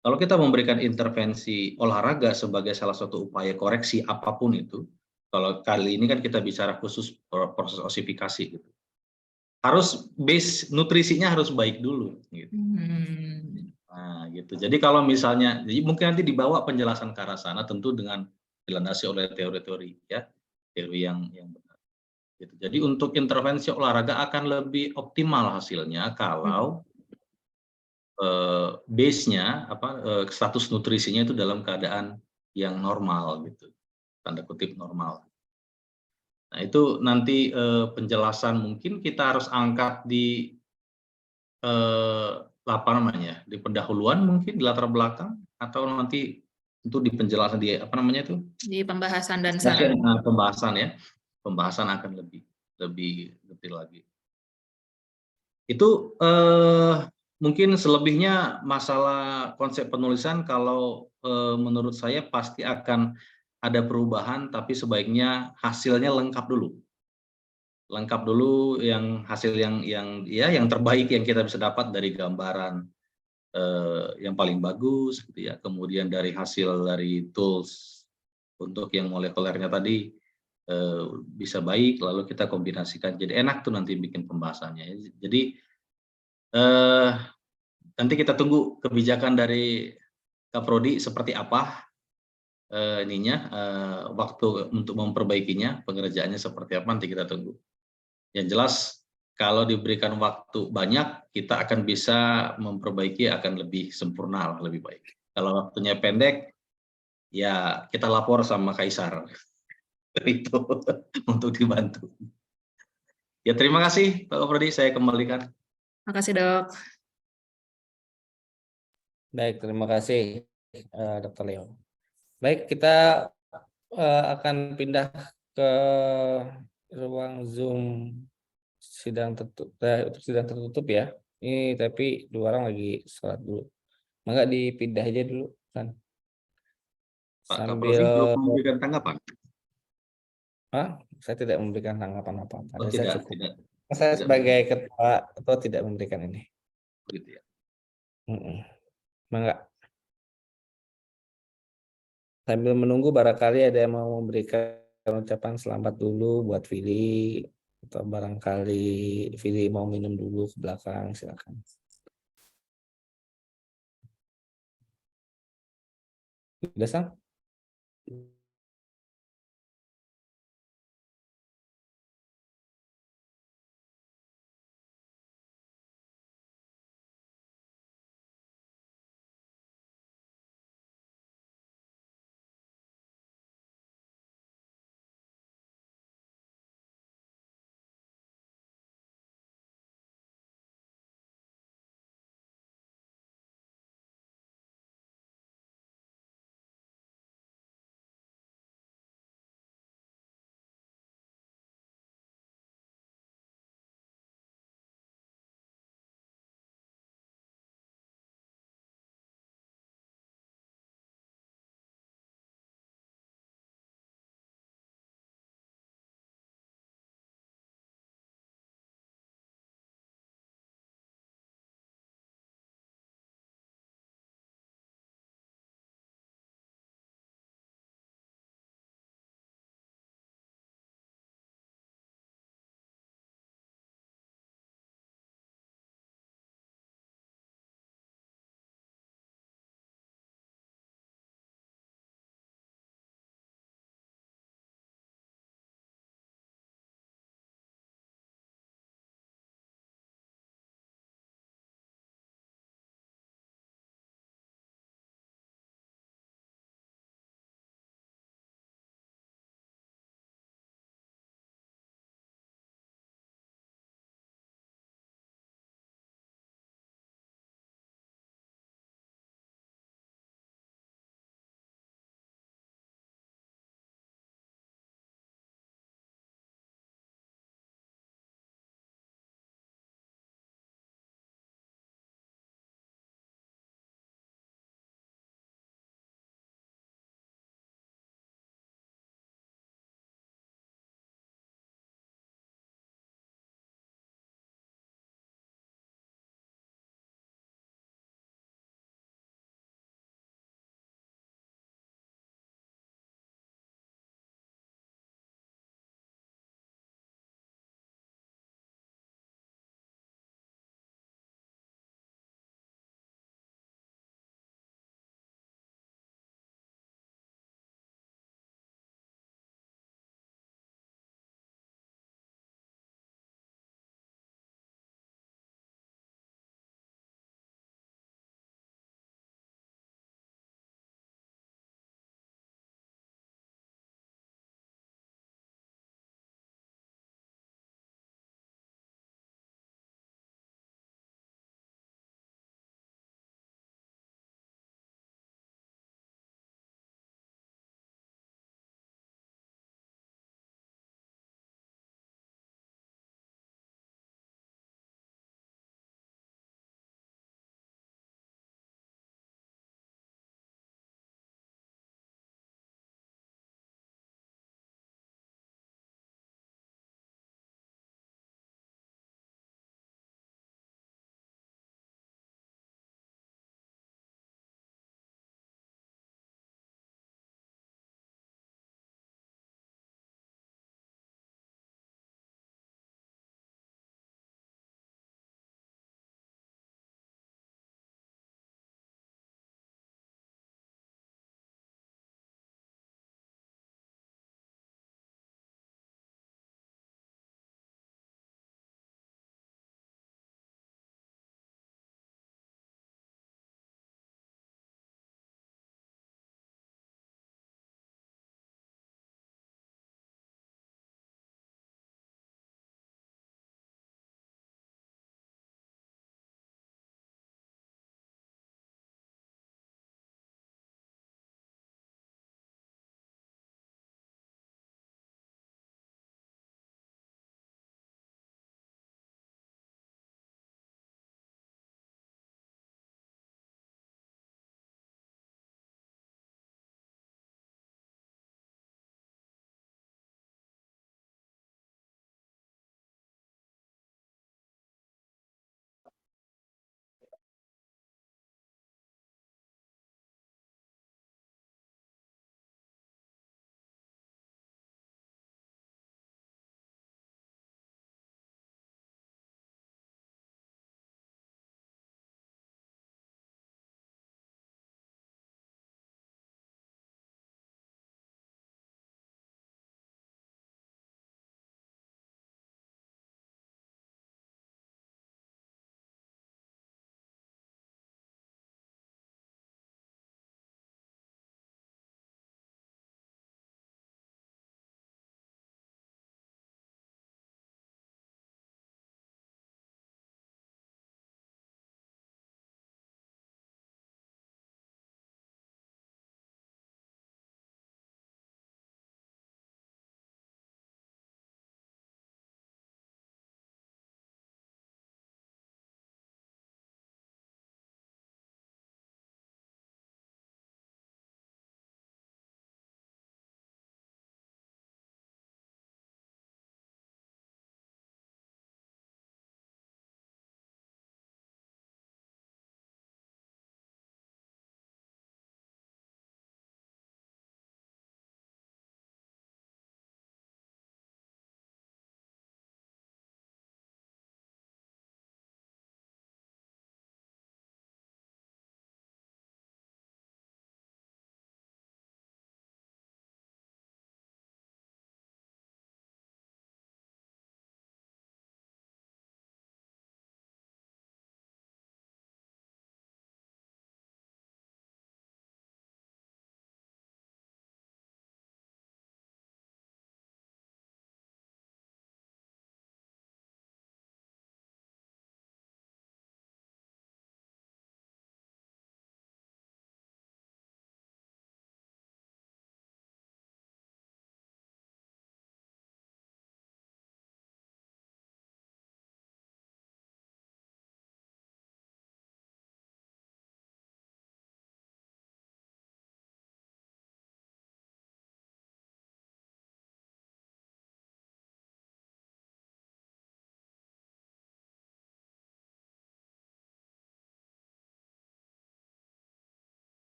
Kalau kita memberikan intervensi olahraga sebagai salah satu upaya koreksi apapun itu, kalau kali ini kan kita bicara khusus proses osifikasi gitu. Harus base nutrisinya harus baik dulu gitu. Nah, gitu. Jadi kalau misalnya, jadi mungkin nanti dibawa penjelasan ke arah sana tentu dengan dilandasi oleh teori-teori ya, teori yang benar. Gitu. Jadi untuk intervensi olahraga akan lebih optimal hasilnya kalau base-nya status nutrisinya itu dalam keadaan yang normal gitu, tanda kutip normal. Nah itu nanti penjelasan mungkin kita harus angkat di apa namanya, di pendahuluan mungkin di latar belakang atau nanti itu di penjelasan di apa namanya itu Di pembahasan dan saran. pembahasan akan lebih detail lagi. Itu mungkin selebihnya masalah konsep penulisan kalau menurut saya pasti akan ada perubahan, tapi sebaiknya hasilnya lengkap dulu. Lengkap dulu yang hasil yang terbaik yang kita bisa dapat dari gambaran yang paling bagus gitu ya. Kemudian dari hasil dari tools untuk yang molekulernya tadi bisa baik, lalu kita kombinasikan jadi enak tuh nanti bikin pembahasannya. Jadi nanti kita tunggu kebijakan dari Kaprodi seperti apa waktu untuk memperbaikinya, pengerjaannya seperti apa nanti kita tunggu. Yang jelas kalau diberikan waktu banyak, kita akan bisa memperbaiki akan lebih sempurna, lebih baik. Kalau waktunya pendek, ya kita lapor sama Kaisar itu untuk dibantu. Ya terima kasih Pak Kaprodi, saya kembalikan. Terima kasih, Dok. Baik, terima kasih Dr. Leo. Baik, kita akan pindah ke ruang Zoom untuk sidang tertutup ya. Ini tapi dua orang lagi sholat dulu. Maka dipindah aja dulu kan. Pak Sambil Kaprodi belum memberikan tanggapan. Saya tidak memberikan tanggapan apa-apa. Oh, Saya tidak, cukup. tidak. Saya sebagai ketua tidak memberikan ini. Gitu ya. Enggak. Sambil menunggu barangkali ada yang mau memberikan ucapan selamat dulu buat Vili, atau barangkali Vili mau minum dulu ke belakang, silakan. Sudah, Sang?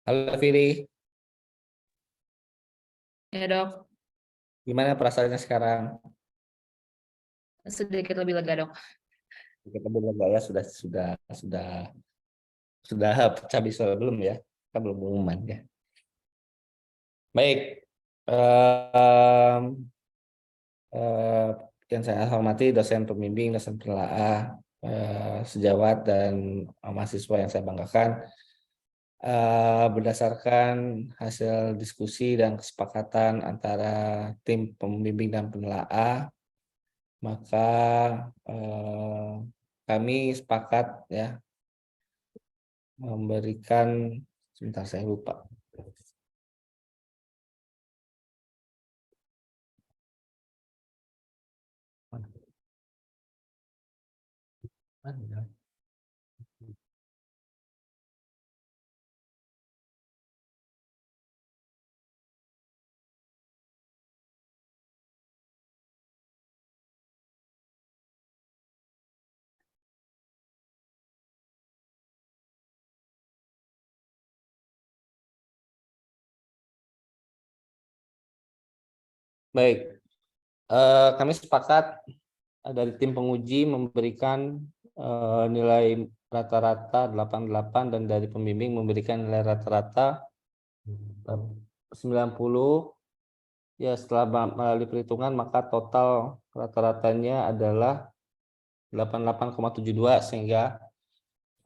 Halo Viri, Ya dok, gimana perasaannya sekarang? sedikit lebih lega dok. Kita belum ya, sudah pecah bisul belum ya? Kita belum pengumuman ya. Baik, em, eh, yang saya hormati dosen pembimbing, dosen penelaah, sejawat dan mahasiswa yang saya banggakan. Berdasarkan hasil diskusi dan kesepakatan antara tim pembimbing dan penelaah, maka kami sepakat ya memberikan, sebentar saya lupa. Mana? Baik, kami sepakat dari tim penguji memberikan nilai rata-rata 88 dan dari pembimbing memberikan nilai rata-rata 90. Ya, setelah melalui perhitungan maka total rata-ratanya adalah 88,72 sehingga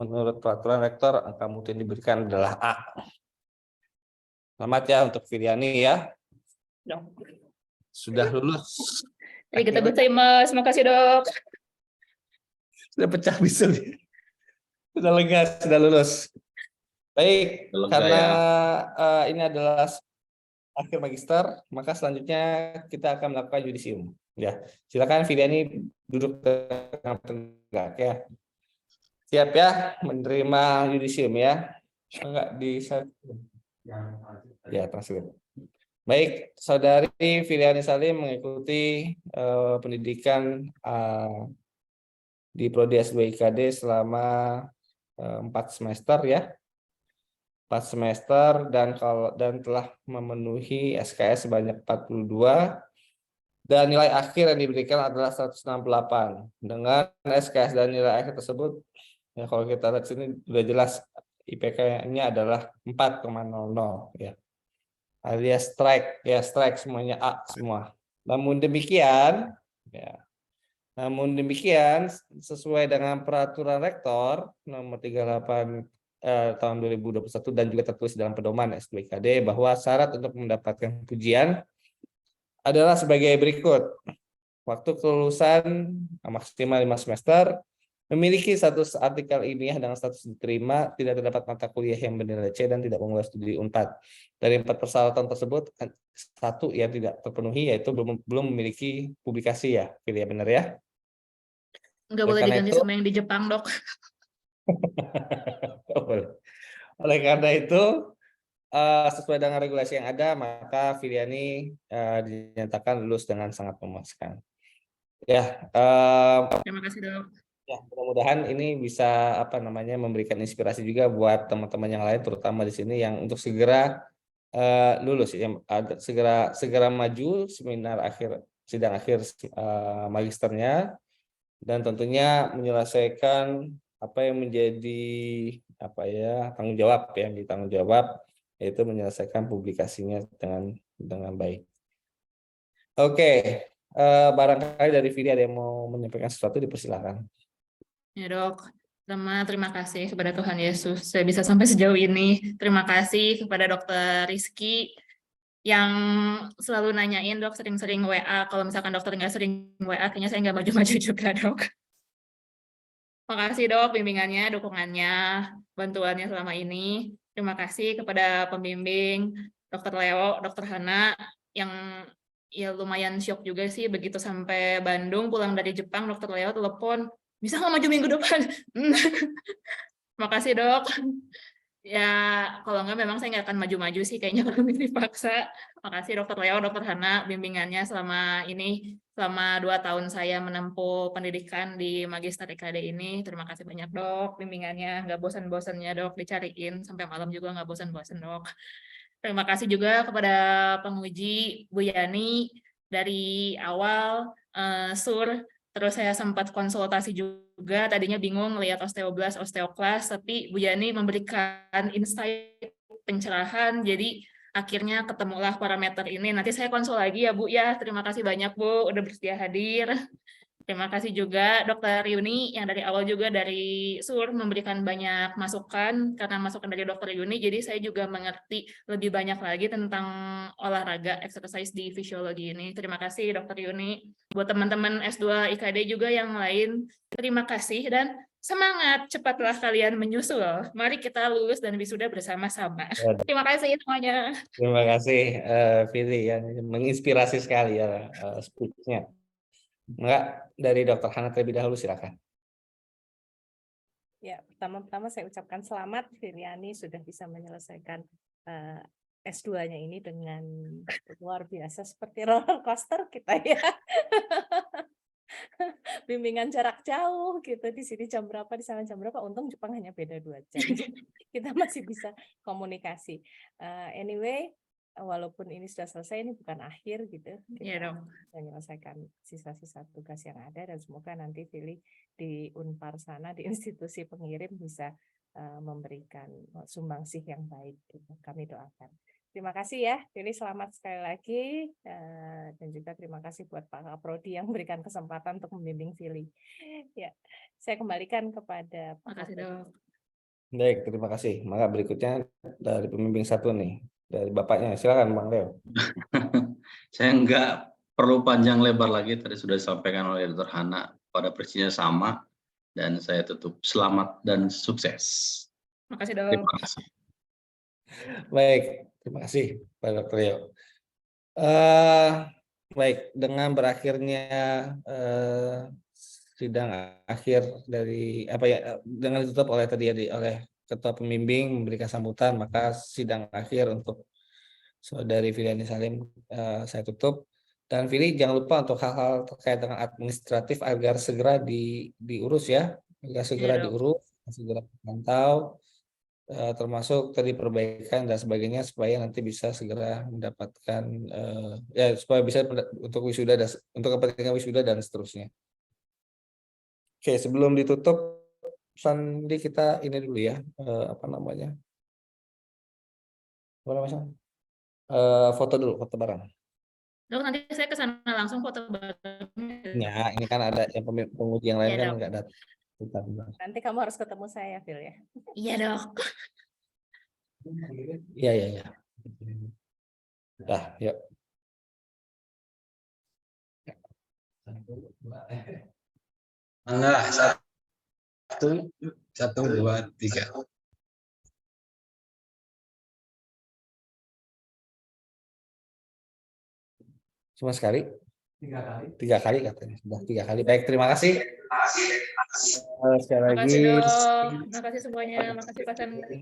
menurut peraturan rektor angka mutu yang diberikan adalah A. Selamat ya untuk Viriani ya. Dok. Sudah lulus. Jadi kita berterima kasih dok. Sudah pecah bisul. Sudah lega, sudah lulus. Baik, Lega karena ya. ini adalah akhir magister, maka selanjutnya kita akan melakukan yudisium. Ya, silakan Viriani duduk dengan tegak ya. Siap ya menerima yudisium ya. Enggak di ya translate. Baik, saudari Viriani Salim mengikuti pendidikan di Prodi S2 IKD selama 4 semester ya. 4 semester dan telah memenuhi SKS sebanyak 42 dan nilai akhir yang diberikan adalah 168. Dengan SKS dan nilai akhir tersebut ya, kalau kita lihat sini sudah jelas IPK-nya adalah 4,00 ya. Alias strike ya, strike semuanya A semua. Namun demikian sesuai dengan peraturan rektor nomor 38 tahun 2021 dan juga tertulis dalam pedoman S2 IKD bahwa syarat untuk mendapatkan pujian adalah sebagai berikut. Waktu kelulusan maksimal 5 semester, memiliki status artikel ilmiah dengan status diterima, tidak terdapat mata kuliah yang bernilai C dan tidak mengulang studi Unpad. Dari 4 persyaratan tersebut, satu yang tidak terpenuhi yaitu belum memiliki publikasi ya, pilih ya benar ya. Nggak boleh diganti sama yang di Jepang dok. Oleh karena itu, sesuai dengan regulasi yang ada, maka Viriani dinyatakan lulus dengan sangat memuaskan. Ya, Terima kasih dok. ya, mudah-mudahan ini bisa memberikan inspirasi juga buat teman-teman yang lain, terutama di sini yang untuk segera lulus, ya, segera maju sidang akhir magisternya, dan tentunya menyelesaikan apa yang menjadi tanggung jawab, yaitu menyelesaikan publikasinya dengan baik. Oke, barangkali dari Viri ada yang mau menyampaikan sesuatu, dipersilakan. Ya dok, terima kasih kepada Tuhan Yesus saya bisa sampai sejauh ini. Terima kasih kepada Dokter Rizky yang selalu nanyain dok, sering-sering WA. Kalau misalkan dokter nggak sering WA, kayaknya saya nggak maju-maju juga dok. Makasih dok bimbingannya, dukungannya, bantuannya selama ini. Terima kasih kepada pembimbing, Dokter Leo, Dokter Hana, yang ya lumayan syok juga sih begitu sampai Bandung, pulang dari Jepang, Dokter Leo telepon, bisa nggak maju minggu depan? Makasih dok. Ya, kalau enggak memang saya nggak akan maju-maju sih kayaknya kalau dipaksa. Makasih Dokter Leo, Dokter Hana, bimbingannya selama 2 tahun saya menempuh pendidikan di Magister IKD ini. Terima kasih banyak Dok, bimbingannya nggak bosan-bosannya Dok, dicariin sampai malam juga nggak bosan-bosan Dok. Terima kasih juga kepada penguji Bu Yani dari awal Sur. Terus saya sempat konsultasi juga, tadinya bingung lihat osteoblas, osteoklas, tapi Bu Yani memberikan insight pencerahan, jadi akhirnya ketemulah parameter ini. Nanti saya konsul lagi ya Bu ya. Terima kasih banyak Bu, udah bersedia hadir. Terima kasih juga Dokter Yuni yang dari awal juga dari SUR memberikan banyak masukan, karena masukan dari Dokter Yuni, jadi saya juga mengerti lebih banyak lagi tentang olahraga, exercise di fisiologi ini. Terima kasih Dokter Yuni. Buat teman-teman S2 IKD juga yang lain, terima kasih dan semangat, cepatlah kalian menyusul. Mari kita lulus dan wisuda bersama-sama. Terima kasih semuanya. Terima kasih Fili yang menginspirasi sekali ya speech-nya. Enggak, dari Dokter Hana terlebih dahulu silakan. Ya, pertama-tama saya ucapkan selamat Filiani sudah bisa menyelesaikan S2-nya ini dengan luar biasa seperti roller coaster kita ya. Bimbingan jarak jauh gitu, di sini jam berapa, di sana jam berapa. Untung Jepang hanya beda 2 jam. Jadi kita masih bisa komunikasi. Anyway, walaupun ini sudah selesai, ini bukan akhir gitu. Iya dong. Menyelesaikan sisa-sisa tugas yang ada dan semoga nanti Fili di Unpar sana, di institusi pengirim bisa memberikan sumbangsih yang baik. Gitu. Kami doakan. Terima kasih ya, Fili, selamat sekali lagi. Dan juga terima kasih buat Pak Kaprodi yang memberikan kesempatan untuk membimbing Fili. Ya, saya kembalikan kepada Pak Makasih Dok. Baik, terima kasih. Maka berikutnya dari pembimbing satu nih, dari Bapaknya. Silakan Bang Leo. Saya nggak perlu panjang lebar lagi, tadi sudah disampaikan oleh Dr. Hana, pada persisnya sama, dan saya tutup selamat dan sukses. Makasih Dok. Terima kasih. Baik, terima kasih Pak Dr. Leo. Baik, dengan berakhirnya sidang akhir dari dengan ditutup oleh Ketua Pembimbing memberikan sambutan, maka sidang akhir untuk Saudari Filiani Salim saya tutup. Dan Fili, jangan lupa untuk hal-hal terkait dengan administratif agar segera diurus ya, agar segera diurus, segera dipantau, termasuk tadi perbaikan dan sebagainya supaya nanti bisa segera mendapatkan supaya bisa untuk wisuda dan untuk kepentingan wisuda dan seterusnya. Oke, sebelum ditutup Sandi kita ini dulu ya, foto dulu, foto bareng. Dok, nanti saya ke sana langsung foto bareng. Ya, ini kan ada yang penguji yang lain Ya, kan Dok. nggak datang. Nanti kamu harus ketemu saya, Phil ya. Iya Dok. Iya. Dah, yuk. Enggak, 1, 2, 3. Cuma sekali? 3 kali katanya. Sudah 3 kali. Baik, terima kasih. Sekali lagi. Makasih Dok. Terima kasih semuanya. Makasih Pak Sandi.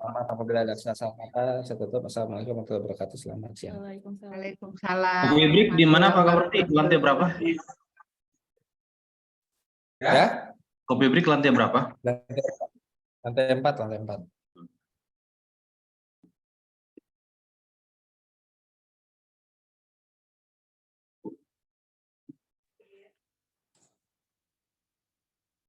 Apabila ada salah kata, saya tutup. Assalamualaikum warahmatullahi wabarakatuh. Selamat siang. Waalaikumsalam. Kopi break di mana Pak Kaprodi? Lantai berapa? Ya? Kopi break lantai berapa? Lantai 4.